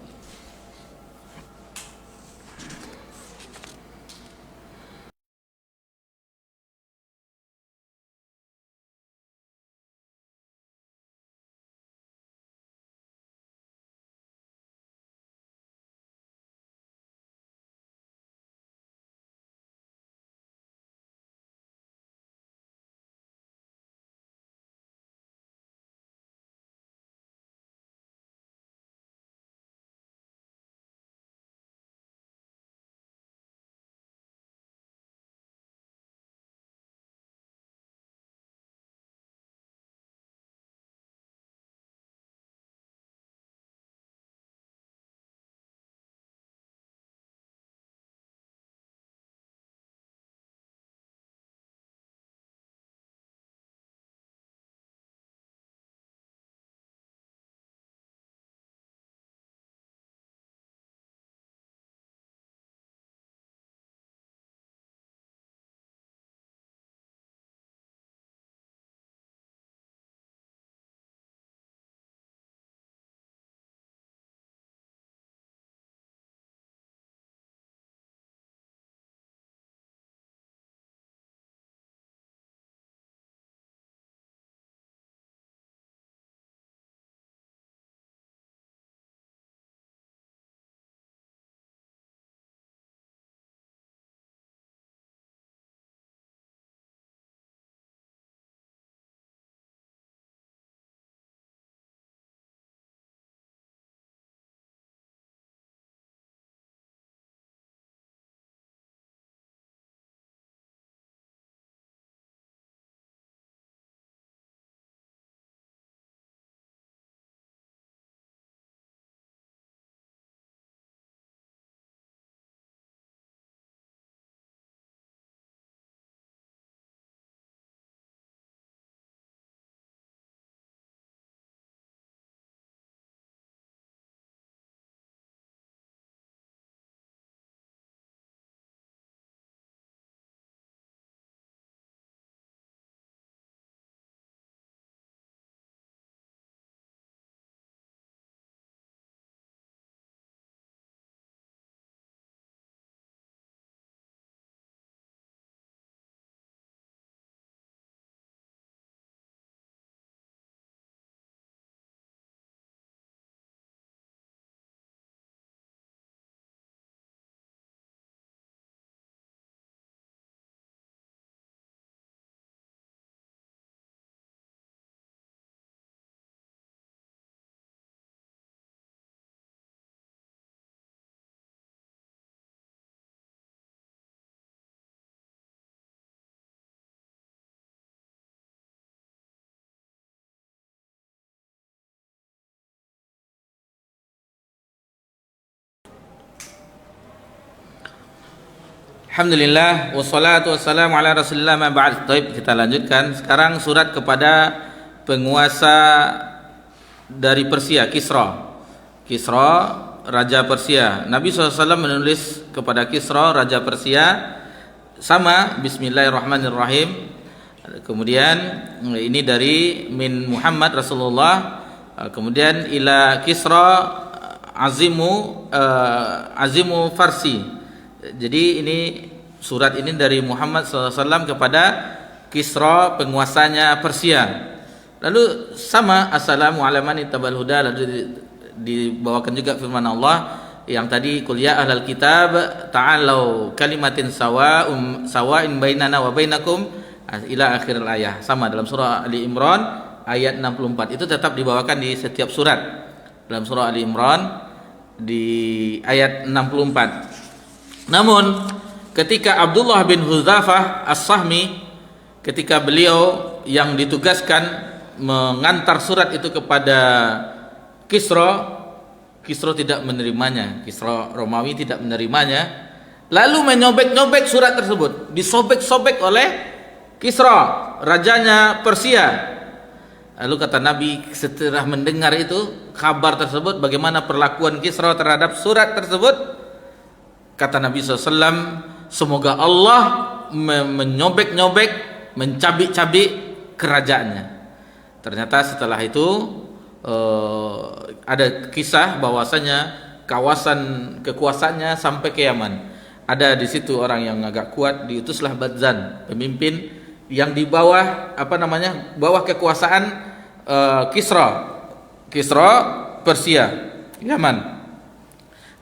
Alhamdulillah wassalatu wassalamu ala Rasulillah ma ba'd. Baik, kita lanjutkan. Sekarang surat kepada penguasa dari Persia, Kisra. Kisra, raja Persia. Nabi SAW menulis kepada Kisra, raja Persia, sama Bismillahirrahmanirrahim. Kemudian ini dari min Muhammad Rasulullah. Kemudian ila Kisra azimu Farsi. Jadi ini surat ini dari Muhammad SAW kepada Kisra, penguasanya Persia. Lalu sama assalamualaikum tabal huda, lalu dibawakan juga firman Allah yang tadi qul ya ahlal kitab ta'alau kalimatin sawa'in bainana wa bainakum ila akhir ayat. Sama dalam surah Ali Imran ayat 64. Itu tetap dibawakan di setiap surat. Dalam surah Ali Imran di ayat 64. Namun ketika Abdullah bin Hudzafah As-Sahmi, ketika beliau yang ditugaskan mengantar surat itu kepada Kisra tidak menerimanya. Kisra Romawi tidak menerimanya, lalu menyobek-nyobek surat tersebut, disobek-sobek oleh Kisra, rajanya Persia. Lalu kata Nabi setelah mendengar itu kabar tersebut, bagaimana perlakuan Kisra terhadap surat tersebut, kata Nabi SAW, semoga Allah menyobek-nyobek, mencabik-cabik kerajaannya. Ternyata setelah itu ada kisah bahwasanya kawasan kekuasaannya sampai ke Yaman. Ada di situ orang yang agak kuat, diutuslah Badzan, pemimpin yang di bawah bawah kekuasaan Kisra Persia, Yaman.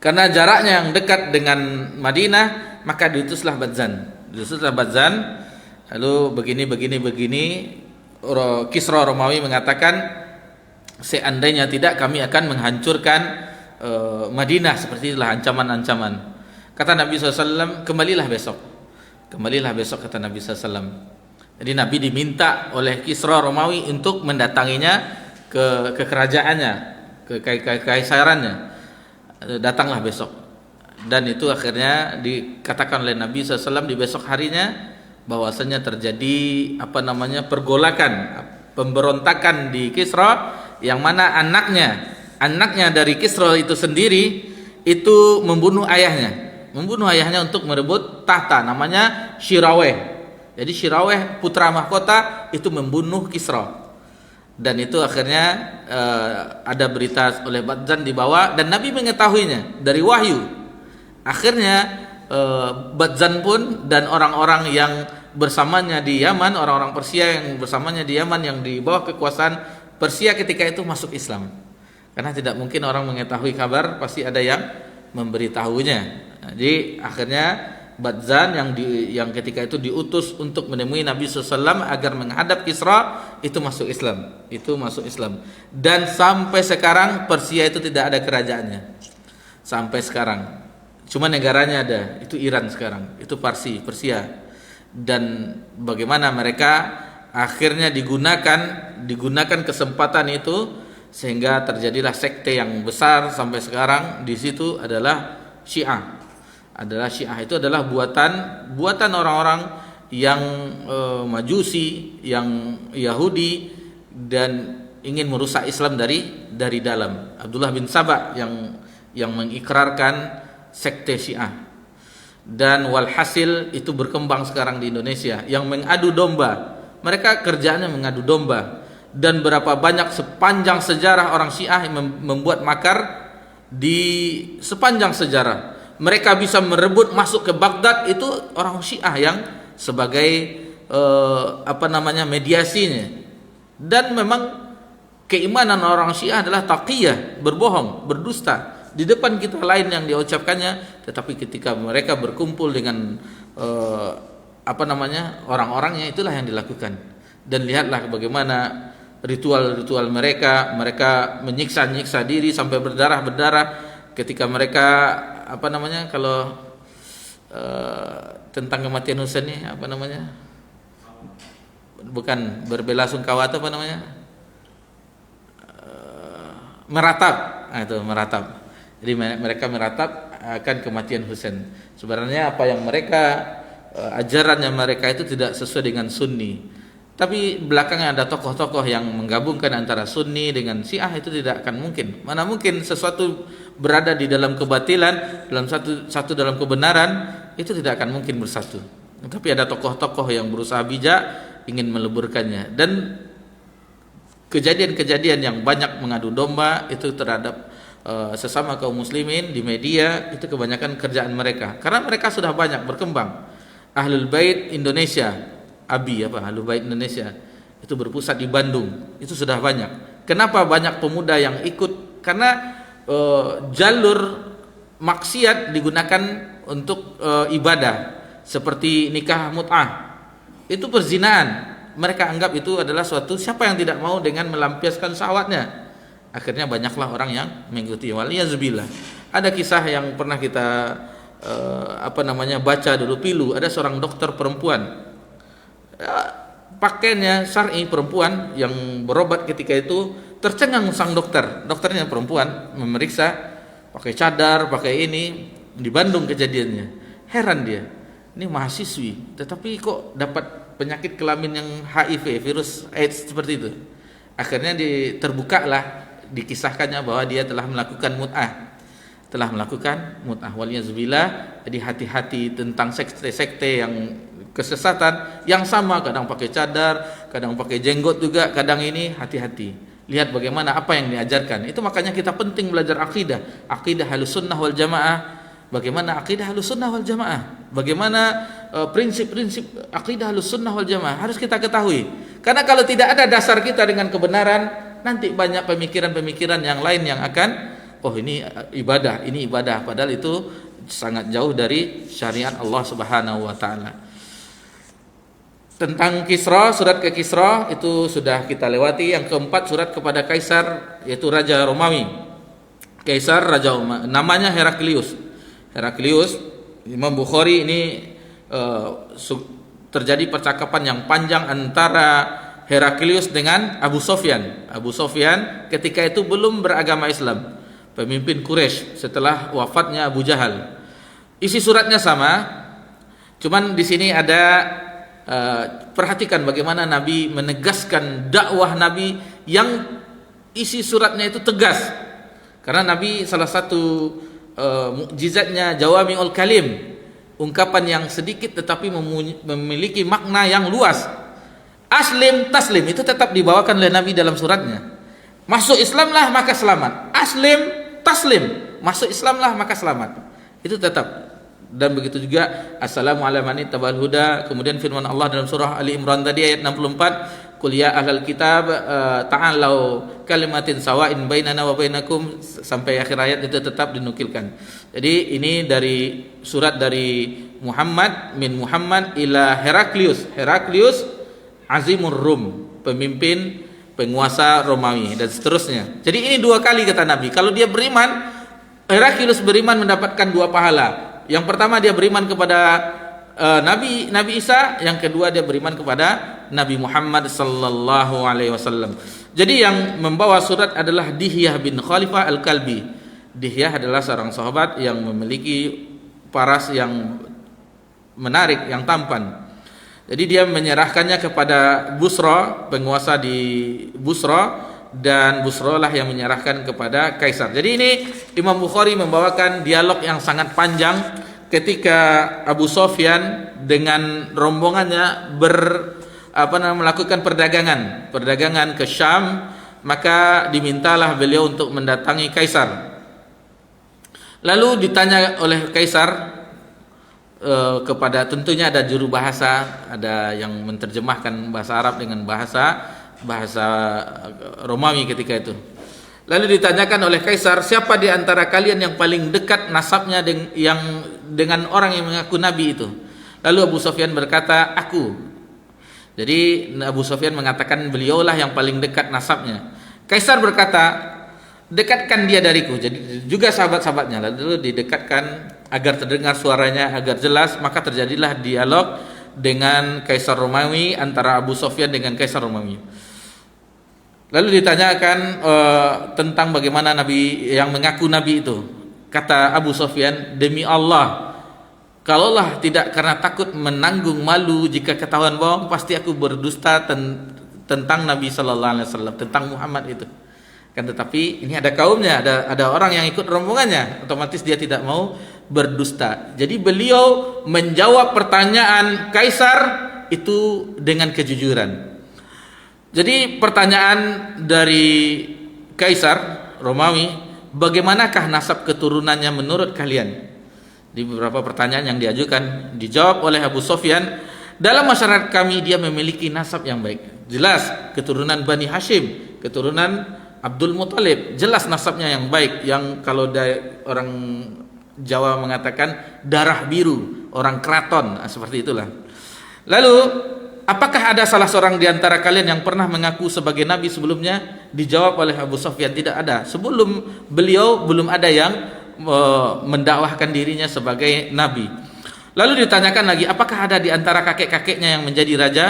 Karena jaraknya yang dekat dengan Madinah, maka diutuslah Badzan. Lalu begini. Kisra Romawi mengatakan, seandainya tidak, kami akan menghancurkan Madinah. Seperti itulah ancaman-ancaman. Kata Nabi SAW, kembalilah besok kata Nabi SAW. Jadi Nabi diminta oleh Kisra Romawi untuk mendatanginya ke kerajaannya, ke kekaisarannya. Datanglah besok. Dan itu akhirnya dikatakan oleh Nabi SAW di besok harinya bahwasanya terjadi pergolakan, pemberontakan di Kisra, yang mana anaknya dari Kisra itu sendiri itu membunuh ayahnya untuk merebut tahta, namanya Shiraweh. Jadi Shiraweh, putra mahkota, itu membunuh Kisra. Dan itu akhirnya ada berita oleh Badzan dibawa, dan Nabi mengetahuinya dari wahyu. Akhirnya Badzan pun dan orang-orang yang bersamanya di Yaman, orang-orang Persia yang bersamanya di Yaman yang di bawah kekuasaan Persia ketika itu masuk Islam. Karena tidak mungkin orang mengetahui kabar, pasti ada yang memberitahunya. Jadi akhirnya Badzan yang ketika itu diutus untuk menemui Nabi SAW agar menghadap Kisra, itu masuk Islam. Dan sampai sekarang Persia itu tidak ada kerajaannya. Sampai sekarang cuma negaranya ada, itu Iran sekarang, itu Persia. Dan bagaimana mereka akhirnya digunakan kesempatan itu sehingga terjadilah sekte yang besar sampai sekarang. Di situ adalah Syiah. Itu adalah buatan orang-orang yang Majusi, yang Yahudi, dan ingin merusak Islam dari dalam. Abdullah bin Saba yang mengikrarkan sekte Syiah. Dan walhasil itu berkembang sekarang di Indonesia, yang mengadu domba. Mereka kerjaannya mengadu domba. Dan berapa banyak sepanjang sejarah orang Syiah membuat makar di sepanjang sejarah. Mereka bisa merebut masuk ke Baghdad, itu orang Syiah yang sebagai mediasinya. Dan memang keimanan orang Syiah adalah taqiyah, berbohong, berdusta di depan kita lain yang diucapkannya, tetapi ketika mereka berkumpul dengan orang-orangnya, itulah yang dilakukan. Dan lihatlah bagaimana ritual-ritual mereka menyiksa diri sampai berdarah ketika mereka kalau tentang kematian Husain ini bukan berbelasungkawa, atau meratap. Itu meratap. Jadi mereka meratap akan kematian Husain. Sebenarnya apa yang mereka ajarannya mereka itu tidak sesuai dengan Sunni. Tapi belakangnya ada tokoh-tokoh yang menggabungkan antara Sunni dengan Syiah, itu tidak akan mungkin. Mana mungkin sesuatu berada di dalam kebatilan, dalam satu dalam kebenaran, itu tidak akan mungkin bersatu. Tapi ada tokoh-tokoh yang berusaha bijak ingin meleburkannya. Dan kejadian-kejadian yang banyak mengadu domba itu terhadap sesama kaum muslimin di media, itu kebanyakan kerjaan mereka. Karena mereka sudah banyak berkembang. Ahlul Bait Indonesia, Ahlul Bait Indonesia itu berpusat di Bandung. Itu sudah banyak. Kenapa banyak pemuda yang ikut? Karena jalur maksiat digunakan untuk ibadah, seperti nikah mut'ah. Itu perzinaan. Mereka anggap itu adalah suatu, siapa yang tidak mau dengan melampiaskan syahwatnya. Akhirnya banyaklah orang yang mengikuti. Waliyazbillah. Ada kisah yang pernah kita baca dulu, pilu. Ada seorang dokter perempuan, pakaiannya syar'i, perempuan yang berobat ketika itu. Tercengang sang dokternya perempuan, memeriksa pakai cadar, pakai ini. Di Bandung kejadiannya. Heran dia, ini mahasiswi tetapi kok dapat penyakit kelamin yang HIV, virus AIDS seperti itu. Akhirnya terbukalah, dikisahkannya bahwa dia telah melakukan mut'ah. Waliyazbillah. Jadi hati-hati tentang sekte-sekte yang kesesatan, yang sama kadang pakai cadar, kadang pakai jenggot juga, kadang ini, hati-hati. Lihat bagaimana apa yang diajarkan. Itu makanya kita penting belajar akidah Ahlussunnah wal Jamaah. Bagaimana akidah Ahlussunnah wal Jamaah? Bagaimana prinsip-prinsip akidah Ahlussunnah wal Jamaah harus kita ketahui. Karena kalau tidak ada dasar kita dengan kebenaran, nanti banyak pemikiran-pemikiran yang lain yang akan, ini ibadah, padahal itu sangat jauh dari syariat Allah Subhanahu wa taala. Tentang Kisra, surat ke Kisra itu sudah kita lewati. Yang keempat, surat kepada Kaisar, yaitu Raja Romawi. Kaisar Raja Romawi, namanya Heraklius. Imam Bukhari ini terjadi percakapan yang panjang antara Heraklius dengan Abu Sofyan. Abu Sofyan ketika itu belum beragama Islam, pemimpin Quraisy setelah wafatnya Abu Jahal. Isi suratnya sama, cuman di sini ada perhatikan bagaimana Nabi menegaskan dakwah Nabi yang isi suratnya itu tegas. Karena Nabi salah satu mukjizatnya jawami'ul kalim, ungkapan yang sedikit tetapi memiliki makna yang luas. Aslim taslim itu tetap dibawakan oleh Nabi dalam suratnya. Masuk Islamlah maka selamat. Aslim taslim, masuk Islamlah maka selamat. Itu tetap. Dan begitu juga assalamu ala man ittaba'al huda. Kemudian firman Allah dalam surah Ali Imran tadi ayat 64, qul ya ahlal kitab ta'alau kalimatin sawa'in bainana wa bainakum, sampai akhir ayat itu tetap dinukilkan. Jadi ini dari surat dari Muhammad ila Heraklius Azimur Rum, pemimpin penguasa Romawi, dan seterusnya. Jadi ini dua kali kata Nabi. Kalau dia beriman, Heraklius beriman mendapatkan dua pahala. Yang pertama dia beriman kepada Nabi Isa, yang kedua dia beriman kepada Nabi Muhammad sallallahu alaihi wasallam. Jadi yang membawa surat adalah Dihyah bin Khalifah Al-Kalbi. Dihyah adalah seorang sahabat yang memiliki paras yang menarik, yang tampan. Jadi dia menyerahkannya kepada Busra, penguasa di Busra, dan Busra lah yang menyerahkan kepada Kaisar. Jadi ini Imam Bukhari membawakan dialog yang sangat panjang ketika Abu Sofyan dengan rombongannya melakukan perdagangan ke Syam, maka dimintalah beliau untuk mendatangi Kaisar. Lalu ditanya oleh Kaisar kepada, tentunya ada juru bahasa, ada yang menerjemahkan bahasa Arab dengan bahasa Romawi ketika itu. Lalu ditanyakan oleh Kaisar, siapa di antara kalian yang paling dekat nasabnya dengan orang yang mengaku Nabi itu? Lalu Abu Sofyan berkata, aku. Jadi Abu Sofyan mengatakan beliaulah yang paling dekat nasabnya. Kaisar berkata, dekatkan dia dariku. Jadi juga sahabat-sahabatnya lalu didekatkan agar terdengar suaranya agar jelas. Maka terjadilah dialog dengan Kaisar Romawi, antara Abu Sofyan dengan Kaisar Romawi. Lalu ditanyakan tentang bagaimana Nabi yang mengaku Nabi itu. Kata Abu Sufyan, demi Allah, kalaulah tidak karena takut menanggung malu jika ketahuan bohong, pasti aku berdusta tentang Nabi sallallahu alaihi wasallam, tentang Muhammad itu. Kan tetapi ini ada kaumnya, ada orang yang ikut rombongannya, otomatis dia tidak mau berdusta. Jadi beliau menjawab pertanyaan Kaisar itu dengan kejujuran. Jadi pertanyaan dari Kaisar Romawi, bagaimanakah nasab keturunannya menurut kalian? Di beberapa pertanyaan yang diajukan, dijawab oleh Abu Sufyan, dalam masyarakat kami dia memiliki nasab yang baik. Jelas keturunan Bani Hashim, keturunan Abdul Muthalib, jelas nasabnya yang baik, yang kalau orang Jawa mengatakan darah biru, orang keraton, seperti itulah. Lalu, apakah ada salah seorang di antara kalian yang pernah mengaku sebagai nabi sebelumnya? Dijawab oleh Abu Sufyan, tidak ada. Sebelum beliau belum ada yang mendakwahkan dirinya sebagai nabi. Lalu ditanyakan lagi, apakah ada di antara kakek-kakeknya yang menjadi raja?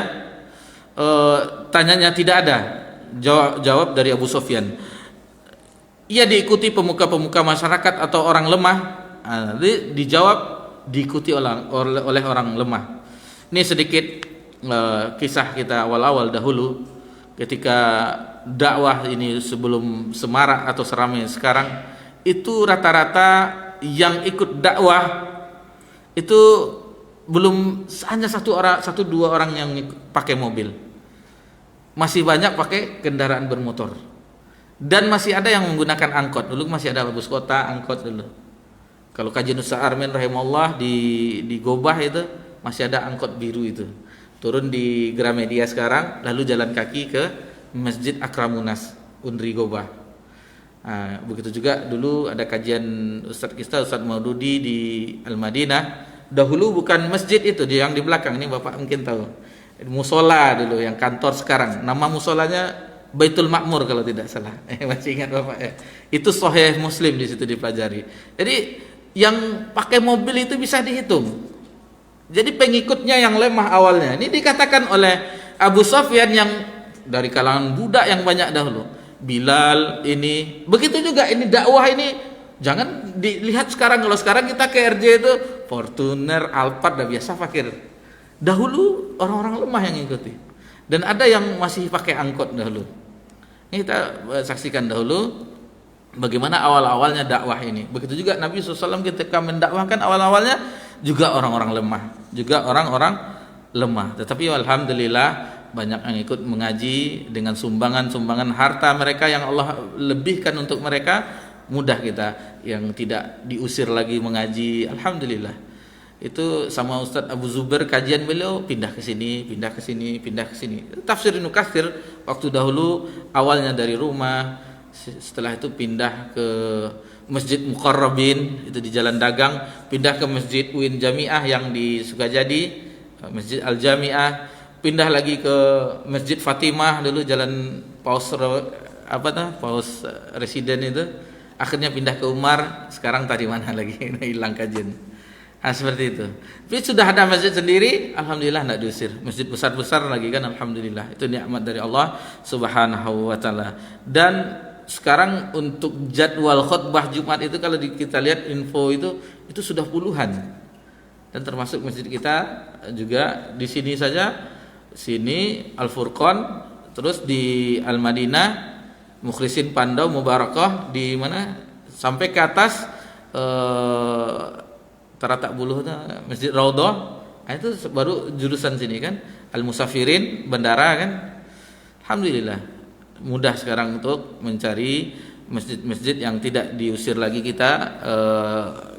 Tanyanya, tidak ada. Jawab dari Abu Sufyan, ia diikuti pemuka-pemuka masyarakat atau orang lemah. Dijawab, diikuti oleh orang lemah. Ini sedikit kisah kita awal-awal dahulu ketika dakwah ini sebelum semarak atau seramai sekarang. Itu rata-rata yang ikut dakwah itu belum hanya satu dua orang yang pakai mobil, masih banyak pakai kendaraan bermotor, dan masih ada yang menggunakan angkot. Dulu masih ada bus kota, angkot dulu. Kalau kajian Ustaz Armin rahimahullah di Gobah itu masih ada angkot biru itu, turun di Gramedia sekarang, lalu jalan kaki ke Masjid Akramunas Unri Gobah. Begitu juga dulu ada kajian Ustaz kita, Ustaz Maududi di Al-Madinah. Dahulu bukan masjid itu, yang di belakang ini Bapak mungkin tahu, musola dulu yang kantor sekarang. Nama musolanya Baitul Makmur kalau tidak salah. Masih ingat Bapak ya? Itu Sahih Muslim di situ dipelajari. Jadi yang pakai mobil itu bisa dihitung. Jadi pengikutnya yang lemah awalnya. Ini dikatakan oleh Abu Sufyan yang dari kalangan budak yang banyak dahulu. Bilal ini, begitu juga ini dakwah ini. Jangan dilihat sekarang, kalau sekarang kita ke RJ itu Fortuner, Alphard dah biasa fakir. Dahulu orang-orang lemah yang ikuti, dan ada yang masih pakai angkot dahulu. Ini kita saksikan dahulu bagaimana awal-awalnya dakwah ini. Begitu juga Nabi SAW ketika mendakwahkan awal-awalnya juga orang-orang lemah. Tetapi alhamdulillah banyak yang ikut mengaji dengan sumbangan harta mereka yang Allah lebihkan untuk mereka. Mudah kita yang tidak diusir lagi mengaji, alhamdulillah. Itu sama Ustadz Abu Zubair, kajian beliau pindah ke sini. Tafsir Ibnu Katsir waktu dahulu awalnya dari rumah, setelah itu pindah ke Masjid Muqarrabin itu di Jalan Dagang, pindah ke Masjid Uin Jamiah yang di Sukajadi, Masjid Al Jamiah, pindah lagi ke Masjid Fatimah dulu Jalan Paus Residen itu, akhirnya pindah ke Umar, sekarang tadi mana lagi hilang kajian. Seperti itu. Tapi sudah ada masjid sendiri, alhamdulillah tidak diusir. Masjid besar-besar lagi kan, alhamdulillah. Itu nikmat dari Allah Subhanahu wa taala. Dan sekarang untuk jadwal khutbah Jumat itu kalau kita lihat info itu sudah puluhan. Dan termasuk masjid kita juga di sini saja, sini Al Furqon, terus di Al Madinah, Mukhlisin Pandau Mubarakah di mana sampai ke atas Taratak Buluh Masjid Raudhah, itu baru jurusan sini kan, Al Musafirin bandara kan. Alhamdulillah mudah sekarang untuk mencari masjid-masjid yang tidak diusir lagi kita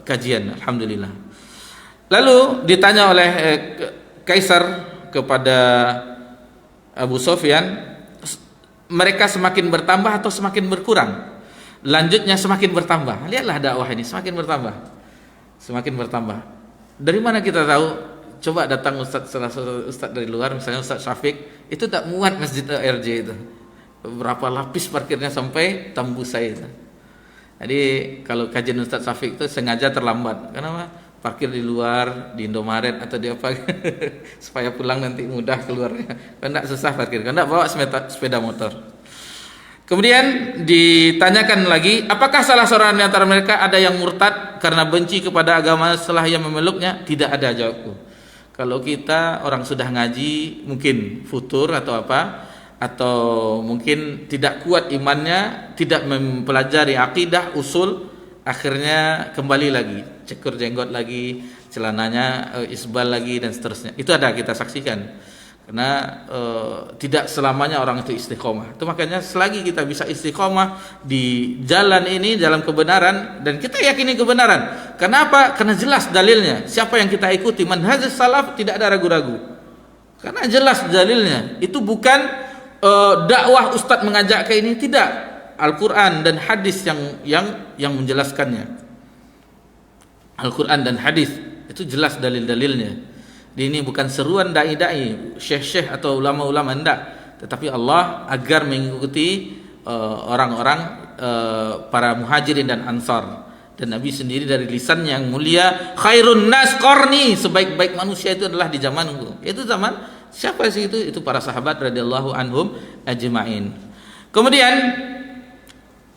kajian, alhamdulillah. Lalu ditanya oleh Kaisar kepada Abu Sufyan, mereka semakin bertambah atau semakin berkurang? Lanjutnya semakin bertambah. Lihatlah dakwah ini semakin bertambah. Dari mana kita tahu? Coba datang ustaz dari luar, misalnya Ustaz Syafiq, itu tak muat masjid RJ itu. Berapa lapis parkirnya sampai tembus saya itu. Jadi kalau kajian Ustaz Syafiq itu sengaja terlambat. Kenapa? Parkir di luar, di Indomaret atau di apa supaya pulang nanti mudah keluarnya. Kalau enggak susah parkir. Kalau enggak bawa sepeda motor. Kemudian ditanyakan lagi, apakah salah seorang di antara mereka ada yang murtad karena benci kepada agama setelah ia memeluknya? Tidak ada, jawabku. Kalau kita orang sudah ngaji, mungkin futur atau apa, atau mungkin tidak kuat imannya, tidak mempelajari akidah, usul, akhirnya kembali lagi, cekur jenggot lagi, celananya isbal lagi, dan seterusnya. Itu ada kita saksikan. Karena tidak selamanya orang itu istiqomah. Itu makanya selagi kita bisa istiqomah di jalan ini, jalan kebenaran, dan kita yakini kebenaran. Kenapa? Karena jelas dalilnya. Siapa yang kita ikuti, manhaj salaf, tidak ada ragu-ragu. Karena jelas dalilnya. Itu bukan dakwah ustadz mengajak ke ini, tidak. Al-Quran dan hadis yang menjelaskannya. Al-Quran dan hadis itu jelas dalil-dalilnya. Ini bukan seruan dai-dai, syekh-syekh atau ulama-ulama, enggak, tetapi Allah agar mengikuti orang-orang para muhajirin dan ansar. Dan Nabi sendiri dari lisan yang mulia, khairun nas qarni, sebaik-baik manusia itu adalah di zamanku. Itu zaman siapa sih itu? Itu para sahabat radhiyallahu anhum ajma'in. Kemudian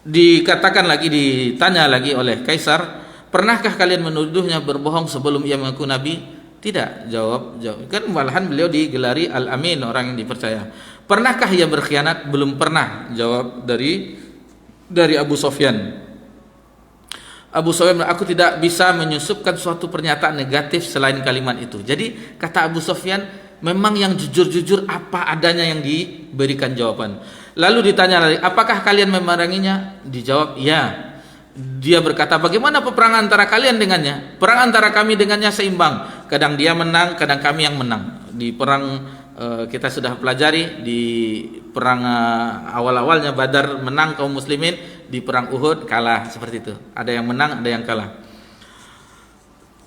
dikatakan lagi, ditanya lagi oleh Kaisar, pernahkah kalian menuduhnya berbohong sebelum ia mengaku nabi? Tidak, jawab. Kan malahan beliau digelari Al-Amin, orang yang dipercaya. Pernahkah ia berkhianat? Belum pernah, jawab dari Abu Sufyan. Abu Sufyan, aku tidak bisa menyusupkan suatu pernyataan negatif selain kalimat itu. Jadi kata Abu Sufyan, memang yang jujur-jujur apa adanya yang diberikan jawaban. Lalu ditanya lagi, apakah kalian memeranginya? Dijawab, ya. Dia berkata, bagaimana peperangan antara kalian dengannya? Perang antara kami dengannya seimbang. Kadang dia menang, kadang kami yang menang. Di perang kita sudah pelajari, di perang awal-awalnya Badar menang kaum muslimin, di perang Uhud kalah, seperti itu. Ada yang menang, ada yang kalah.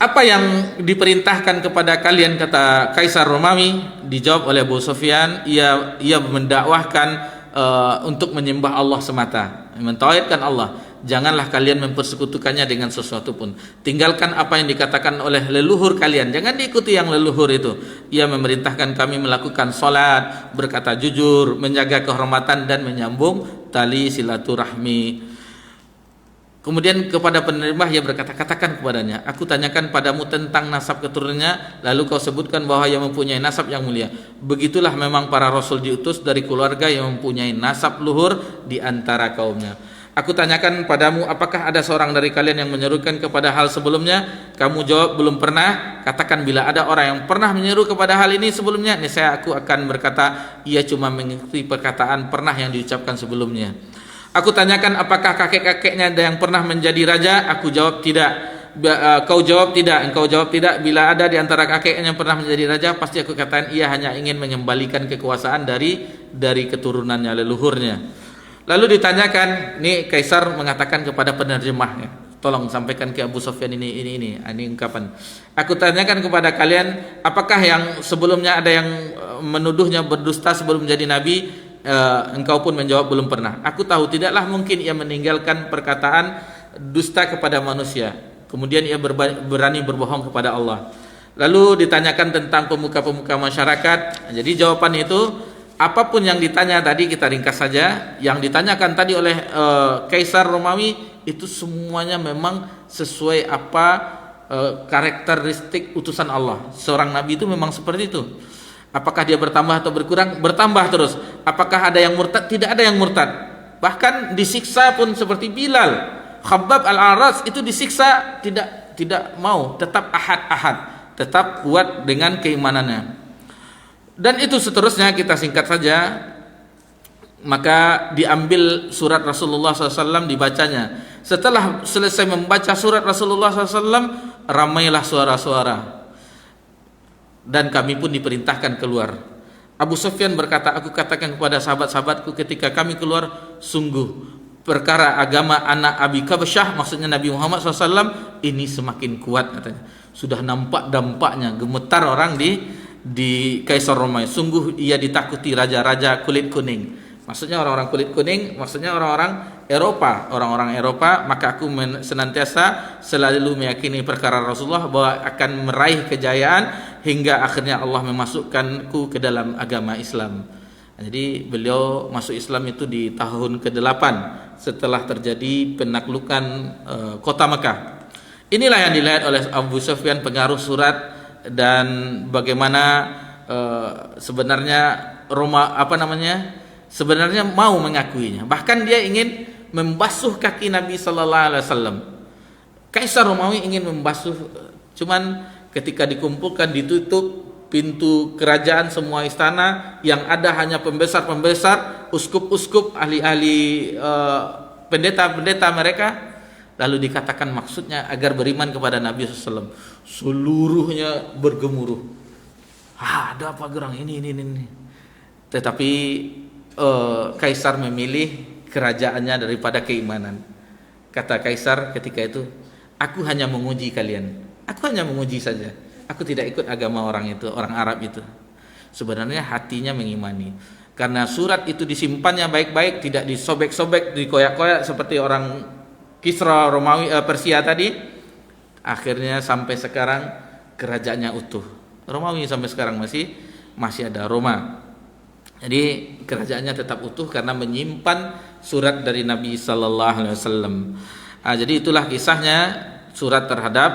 Apa yang diperintahkan kepada kalian, kata Kaisar Romawi? Dijawab oleh Abu Sufyan, ia mendakwahkan untuk menyembah Allah semata, mentauhidkan Allah. Janganlah kalian mempersekutukannya dengan sesuatu pun. Tinggalkan apa yang dikatakan oleh leluhur kalian, jangan diikuti yang leluhur itu. Ia memerintahkan kami melakukan salat, berkata jujur, menjaga kehormatan, dan menyambung tali silaturahmi. Kemudian kepada penerima ia berkata, katakan kepadanya, aku tanyakan padamu tentang nasab keturunannya, lalu kau sebutkan bahwa ia mempunyai nasab yang mulia. Begitulah memang para rasul diutus dari keluarga yang mempunyai nasab luhur di antara kaumnya. Aku tanyakan padamu, apakah ada seorang dari kalian yang menyerukan kepada hal sebelumnya? Kamu jawab, belum pernah. Katakan, bila ada orang yang pernah menyeru kepada hal ini sebelumnya, niscaya aku akan berkata, ia cuma mengikuti perkataan pernah yang diucapkan sebelumnya. Aku tanyakan, apakah kakek-kakeknya ada yang pernah menjadi raja? Aku jawab, tidak. Kau jawab, tidak. Engkau jawab, tidak. Bila ada di antara kakeknya yang pernah menjadi raja, pasti aku katakan, ia hanya ingin mengembalikan kekuasaan dari keturunannya, leluhurnya. Lalu ditanyakan, ini Kaisar mengatakan kepada penerjemahnya, tolong sampaikan ke Abu Sufyan ini ungkapan. Aku tanyakan kepada kalian, apakah yang sebelumnya ada yang menuduhnya berdusta sebelum menjadi nabi? Engkau pun menjawab, belum pernah. Aku tahu tidaklah mungkin ia meninggalkan perkataan dusta kepada manusia, kemudian ia berani berbohong kepada Allah. Lalu ditanyakan tentang pemuka-pemuka masyarakat. Jadi jawaban itu, apapun yang ditanya tadi, kita ringkas saja. Yang ditanyakan tadi oleh Kaisar Romawi itu semuanya memang sesuai apa karakteristik utusan Allah. Seorang nabi itu memang seperti itu. Apakah dia bertambah atau berkurang? Bertambah terus. Apakah ada yang murtad? Tidak ada yang murtad. Bahkan disiksa pun seperti Bilal, Khabbab al-Aras itu disiksa, tidak mau, tetap ahad, tetap kuat dengan keimanannya. Dan itu seterusnya, kita singkat saja. Maka diambil surat Rasulullah SAW, dibacanya. Setelah selesai membaca surat Rasulullah SAW, ramailah suara-suara, dan kami pun diperintahkan keluar. Abu Sufyan berkata, aku katakan kepada sahabat-sahabatku ketika kami keluar, sungguh perkara agama anak Abi Kabsyah, maksudnya Nabi Muhammad SAW, ini semakin kuat, katanya. Sudah nampak dampaknya, gemetar orang di Kaisar Romawi. Sungguh ia ditakuti raja-raja kulit kuning. Maksudnya orang-orang kulit kuning, maksudnya orang-orang Eropa. Maka aku senantiasa selalu meyakini perkara Rasulullah bahwa akan meraih kejayaan hingga akhirnya Allah memasukkanku ke dalam agama Islam. Jadi beliau masuk Islam itu di tahun ke-8 setelah terjadi penaklukan kota Mekah. Inilah yang dilihat oleh Abu Sufyan, pengaruh surat, dan bagaimana sebenarnya sebenarnya mau mengakuinya. Bahkan dia ingin membasuh kaki Nabi sallallahu alaihi wasallam. Kaisar Romawi ingin membasuh, cuman ketika dikumpulkan, ditutup pintu kerajaan, semua istana, yang ada hanya pembesar-pembesar, uskup-uskup, ahli-ahli, pendeta-pendeta mereka. Lalu dikatakan maksudnya agar beriman kepada Nabi SAW. Seluruhnya bergemuruh. Ada apa gerang ini. Tetapi Kaisar memilih kerajaannya daripada keimanan. Kata Kaisar ketika itu, aku hanya menguji kalian. Aku hanya menguji saja. Aku tidak ikut agama orang itu, orang Arab itu. Sebenarnya hatinya mengimani. Karena surat itu disimpannya baik-baik, tidak disobek-sobek, dikoyak-koyak seperti orang Kisra Romawi, Persia tadi. Akhirnya sampai sekarang kerajaannya utuh. Romawi sampai sekarang masih ada Roma. Jadi kerajaannya tetap utuh karena menyimpan surat dari Nabi sallallahu alaihi wasallam. Jadi itulah kisahnya surat terhadap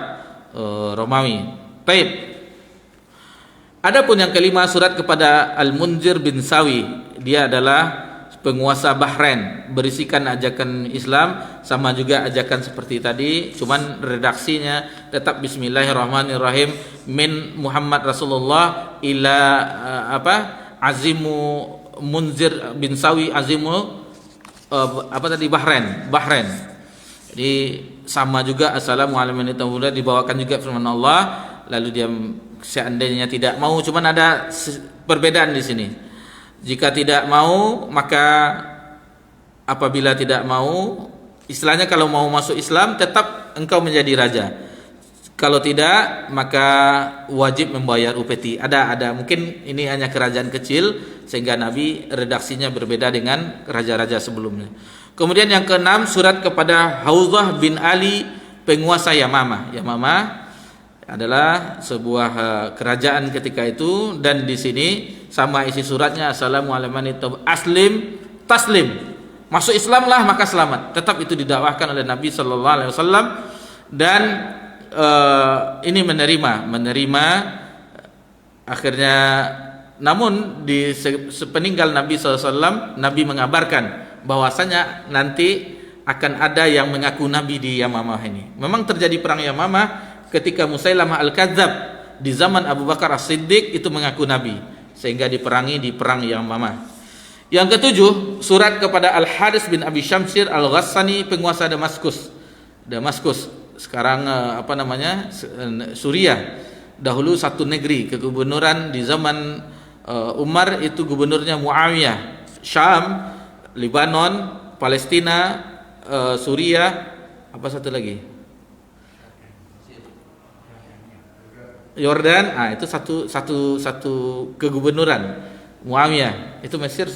Romawi. Baik. Adapun yang kelima, surat kepada Al-Munzir bin Sawi. Dia adalah penguasa Bahrain, berisikan ajakan Islam, sama juga ajakan seperti tadi, cuman redaksinya tetap Bismillahirrahmanirrahim, min Muhammad Rasulullah ila Azimu Munzir bin Sawi, Azimu Bahrain. Jadi sama juga assalamualaikum dibawakan juga firman Allah. Lalu dia seandainya tidak mau, cuman ada perbedaan di sini. Jika tidak mau, maka apabila tidak mau, istilahnya kalau mau masuk Islam tetap engkau menjadi raja. Kalau tidak, maka wajib membayar upeti. Ada mungkin ini hanya kerajaan kecil sehingga Nabi redaksinya berbeda dengan raja-raja sebelumnya. Kemudian yang keenam, surat kepada Hauzah bin Ali, penguasa Yamamah. Yamamah adalah sebuah kerajaan ketika itu, dan di sini sama isi suratnya assalamualaikum aslim taslim, masuk Islamlah maka selamat. Tetap itu didakwahkan oleh Nabi sallallahu alaihi wasallam, dan ini menerima akhirnya. Namun di sepeninggal Nabi sallallahu alaihi wasallam, Nabi mengabarkan bahwasanya nanti akan ada yang mengaku Nabi di Yamamah ini. Memang terjadi perang Yamamah ketika Musailamah Al-Kadzab di zaman Abu Bakar As-Siddiq itu mengaku Nabi, sehingga diperangi di perang Yamamah. Yang ketujuh, surat kepada Al-Haris bin Abi Syamsir Al-Ghassani, penguasa Damaskus. Sekarang Suriah. Dahulu satu negeri, kegubernuran di zaman Umar itu gubernurnya Muawiyah. Syam, Lebanon, Palestina, Suriah, apa satu lagi? Yordan. Itu satu kegubernuran Muawiyah. Itu Mesir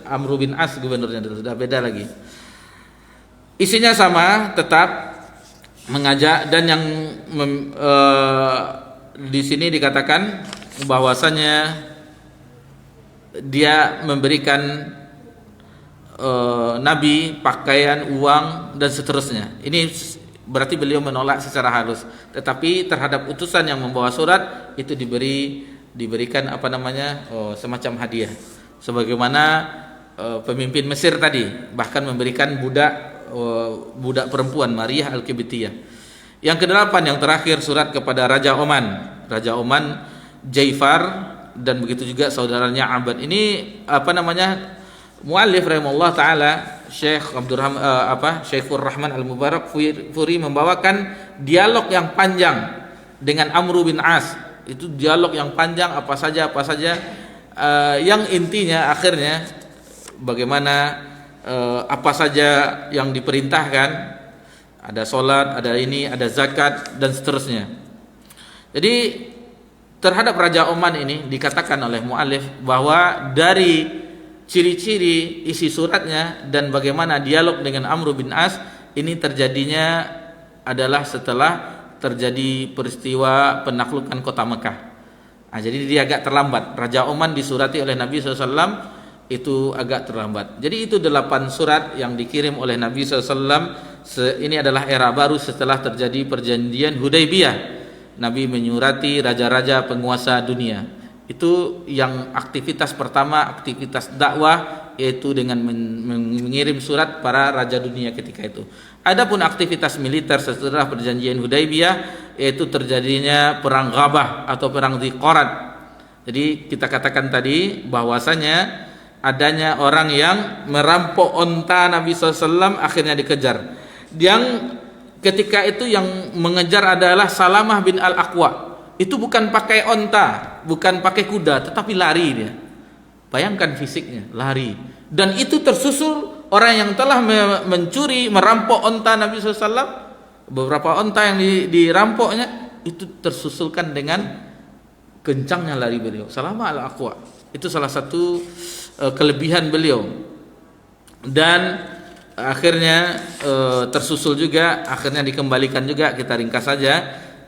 Amr bin As gubernurnya, sudah beda lagi. Isinya sama, tetap mengajak, dan yang di sini dikatakan bahwasanya dia memberikan Nabi pakaian, uang, dan seterusnya. Ini berarti beliau menolak secara halus, tetapi terhadap utusan yang membawa surat itu diberikan semacam hadiah, sebagaimana pemimpin Mesir tadi bahkan memberikan budak perempuan Maria Al-Qibtiyah. Yang kedelapan, yang terakhir, surat kepada Raja Oman Jaifar, dan begitu juga saudaranya Abad. Ini muallif rahimahullah taala Syekhur Rahman Al-Mubarak Furi membawakan dialog yang panjang dengan Amr bin As. Itu dialog yang panjang, apa saja yang intinya akhirnya bagaimana apa saja yang diperintahkan, ada sholat, ada ini, ada zakat, dan seterusnya. Jadi terhadap Raja Oman ini dikatakan oleh muallif bahwa dari ciri-ciri isi suratnya dan bagaimana dialog dengan Amr bin As ini terjadinya adalah setelah terjadi peristiwa penaklukan kota Mekah. Nah, jadi dia agak terlambat. Raja Oman disurati oleh Nabi SAW itu agak terlambat. Jadi itu 8 surat yang dikirim oleh Nabi SAW. Ini adalah era baru setelah terjadi perjanjian Hudaybiyah. Nabi menyurati raja-raja penguasa dunia. Itu yang aktivitas pertama, aktivitas dakwah, yaitu dengan mengirim surat para raja dunia ketika itu. Adapun aktivitas militer setelah perjanjian Hudaybiyah, yaitu terjadinya perang Ghabah atau perang Dziqarat. Jadi kita katakan tadi bahwasanya adanya orang yang merampok onta Nabi SAW akhirnya dikejar. Yang ketika itu yang mengejar adalah Salamah bin Al-Aqwa. Itu bukan pakai onta, bukan pakai kuda, tetapi lari dia. Bayangkan fisiknya, lari. Dan itu tersusul orang yang telah mencuri, merampok onta Nabi SAW. Beberapa onta yang dirampoknya itu tersusulkan dengan kencangnya lari beliau. Salamah Al-Aqwa. Itu salah satu kelebihan beliau. Dan akhirnya tersusul juga, akhirnya dikembalikan juga, kita ringkas saja.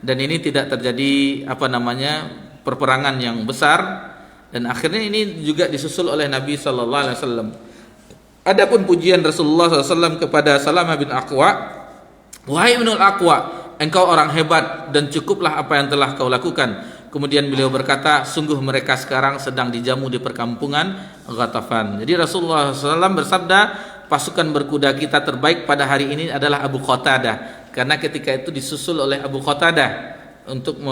Dan ini tidak terjadi perperangan yang besar, dan akhirnya ini juga disusul oleh Nabi sallallahu alaihi wasallam. Adapun pujian Rasulullah SAW kepada Salamah bin Aqwa, wahai Ibnul Aqwa, engkau orang hebat dan cukuplah apa yang telah kau lakukan. Kemudian beliau berkata, sungguh mereka sekarang sedang dijamu di perkampungan Ghatafan. Jadi Rasulullah SAW bersabda, pasukan berkuda kita terbaik pada hari ini adalah Abu Qatadah, karena ketika itu disusul oleh Abu Qatadah untuk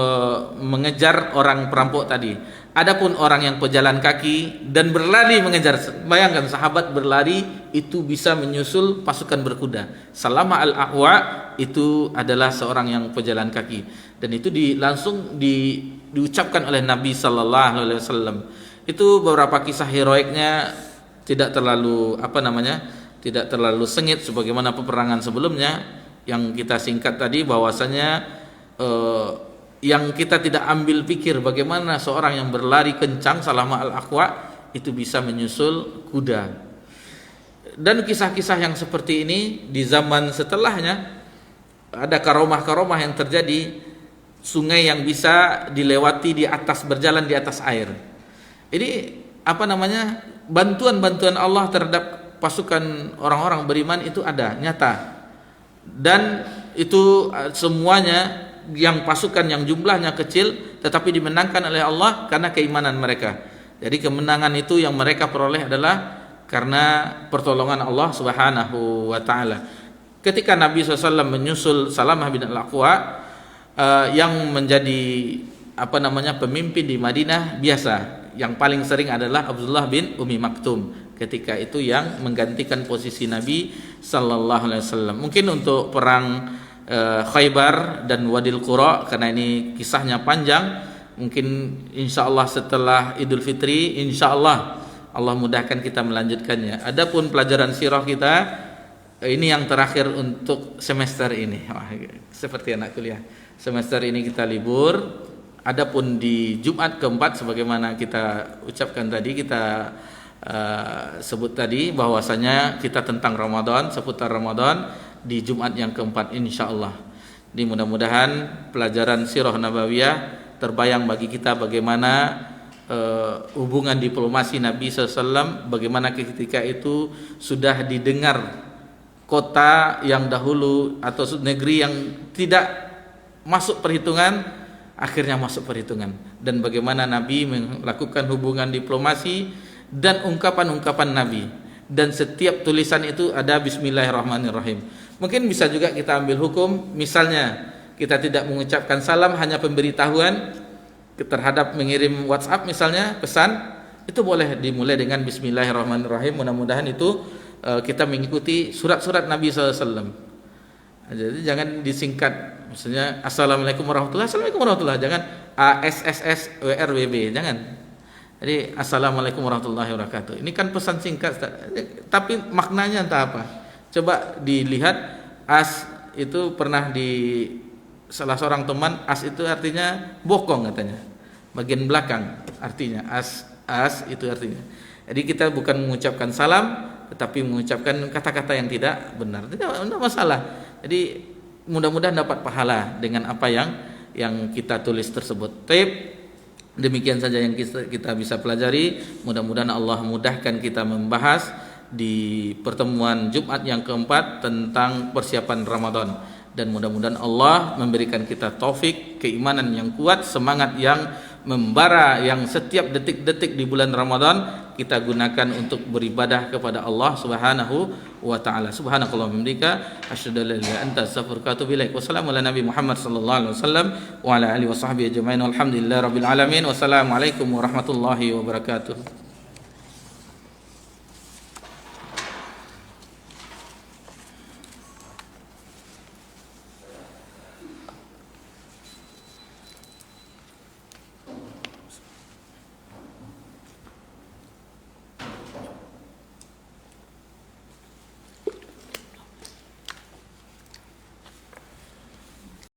mengejar orang perampok tadi. Adapun orang yang pejalan kaki dan berlari mengejar, bayangkan sahabat berlari itu bisa menyusul pasukan berkuda. Salamah Al-Aqwa itu adalah seorang yang pejalan kaki, dan itu langsung diucapkan oleh Nabi sallallahu alaihi wasallam. Itu beberapa kisah heroiknya, tidak terlalu tidak terlalu sengit sebagaimana peperangan sebelumnya. Yang kita singkat tadi bahwasanya yang kita tidak ambil pikir bagaimana seorang yang berlari kencang, Salamah Al-Aqwa, itu bisa menyusul kuda. Dan kisah-kisah yang seperti ini di zaman setelahnya ada karomah-karomah yang terjadi, sungai yang bisa dilewati berjalan di atas air. Ini bantuan-bantuan Allah terhadap pasukan orang-orang beriman itu ada, nyata. Dan itu semuanya yang pasukan yang jumlahnya kecil tetapi dimenangkan oleh Allah karena keimanan mereka. Jadi kemenangan itu yang mereka peroleh adalah karena pertolongan Allah Subhanahu wa taala. Ketika Nabi SAW menyusul Salamah bin Al-Aqwa yang menjadi pemimpin di Madinah, biasa yang paling sering adalah Abdullah bin Umi Maktum. Ketika itu yang menggantikan posisi Nabi sallallahu alaihi wasallam. Mungkin untuk perang Khaybar dan Wadil Qura, karena ini kisahnya panjang, mungkin insyaallah setelah Idul Fitri insyaallah Allah mudahkan kita melanjutkannya. Adapun pelajaran sirah kita ini yang terakhir untuk semester ini. Seperti anak kuliah. Semester ini kita libur. Adapun di Jumat keempat sebagaimana kita ucapkan tadi, kita sebut tadi bahwasanya kita tentang Ramadan, seputar Ramadan di Jumat yang keempat insyaallah. Di mudah-mudahan pelajaran sirah nabawiyah terbayang bagi kita bagaimana hubungan diplomasi Nabi SAW, bagaimana ketika itu sudah didengar kota yang dahulu atau negeri yang tidak masuk perhitungan akhirnya masuk perhitungan, dan bagaimana Nabi melakukan hubungan diplomasi dan ungkapan-ungkapan Nabi, dan setiap tulisan itu ada Bismillahirrahmanirrahim. Mungkin bisa juga kita ambil hukum, misalnya kita tidak mengucapkan salam, hanya pemberitahuan terhadap mengirim WhatsApp misalnya pesan, itu boleh dimulai dengan Bismillahirrahmanirrahim. Mudah-mudahan itu kita mengikuti surat-surat Nabi SAW. Jadi jangan disingkat, misalnya Assalamualaikum warahmatullahi wabarakatuh, Assalamualaikum warahmatullahi wabarakatuh, jangan ASSSWRWB, jangan. Jadi Assalamualaikum warahmatullahi wabarakatuh. Ini kan pesan singkat, tapi maknanya entah apa. Coba dilihat, as itu pernah di salah seorang teman, as itu artinya bokong katanya, bagian belakang artinya as itu artinya. Jadi kita bukan mengucapkan salam, tetapi mengucapkan kata-kata yang tidak benar. Tidak masalah. Jadi mudah-mudahan dapat pahala dengan apa yang kita tulis tersebut. Taib. Demikian saja yang kita bisa pelajari. Mudah-mudahan Allah mudahkan kita membahas di pertemuan Jumat yang keempat tentang persiapan Ramadan, dan mudah-mudahan Allah memberikan kita taufik, keimanan yang kuat, semangat yang membara, yang setiap detik-detik di bulan Ramadan kita gunakan untuk beribadah kepada Allah Subhanahu wa taala. Subhanakallahumma wa bihamdika asyhadu an la ilaha illa anta astaghfiruka wa atubu ilaik. Wassalamu ala nabi Muhammad sallallahu alaihi wasallam wa ala alihi washabbihi ajmain. Walhamdulillahirabbil alamin. Wassalamualaikum warahmatullahi wabarakatuh.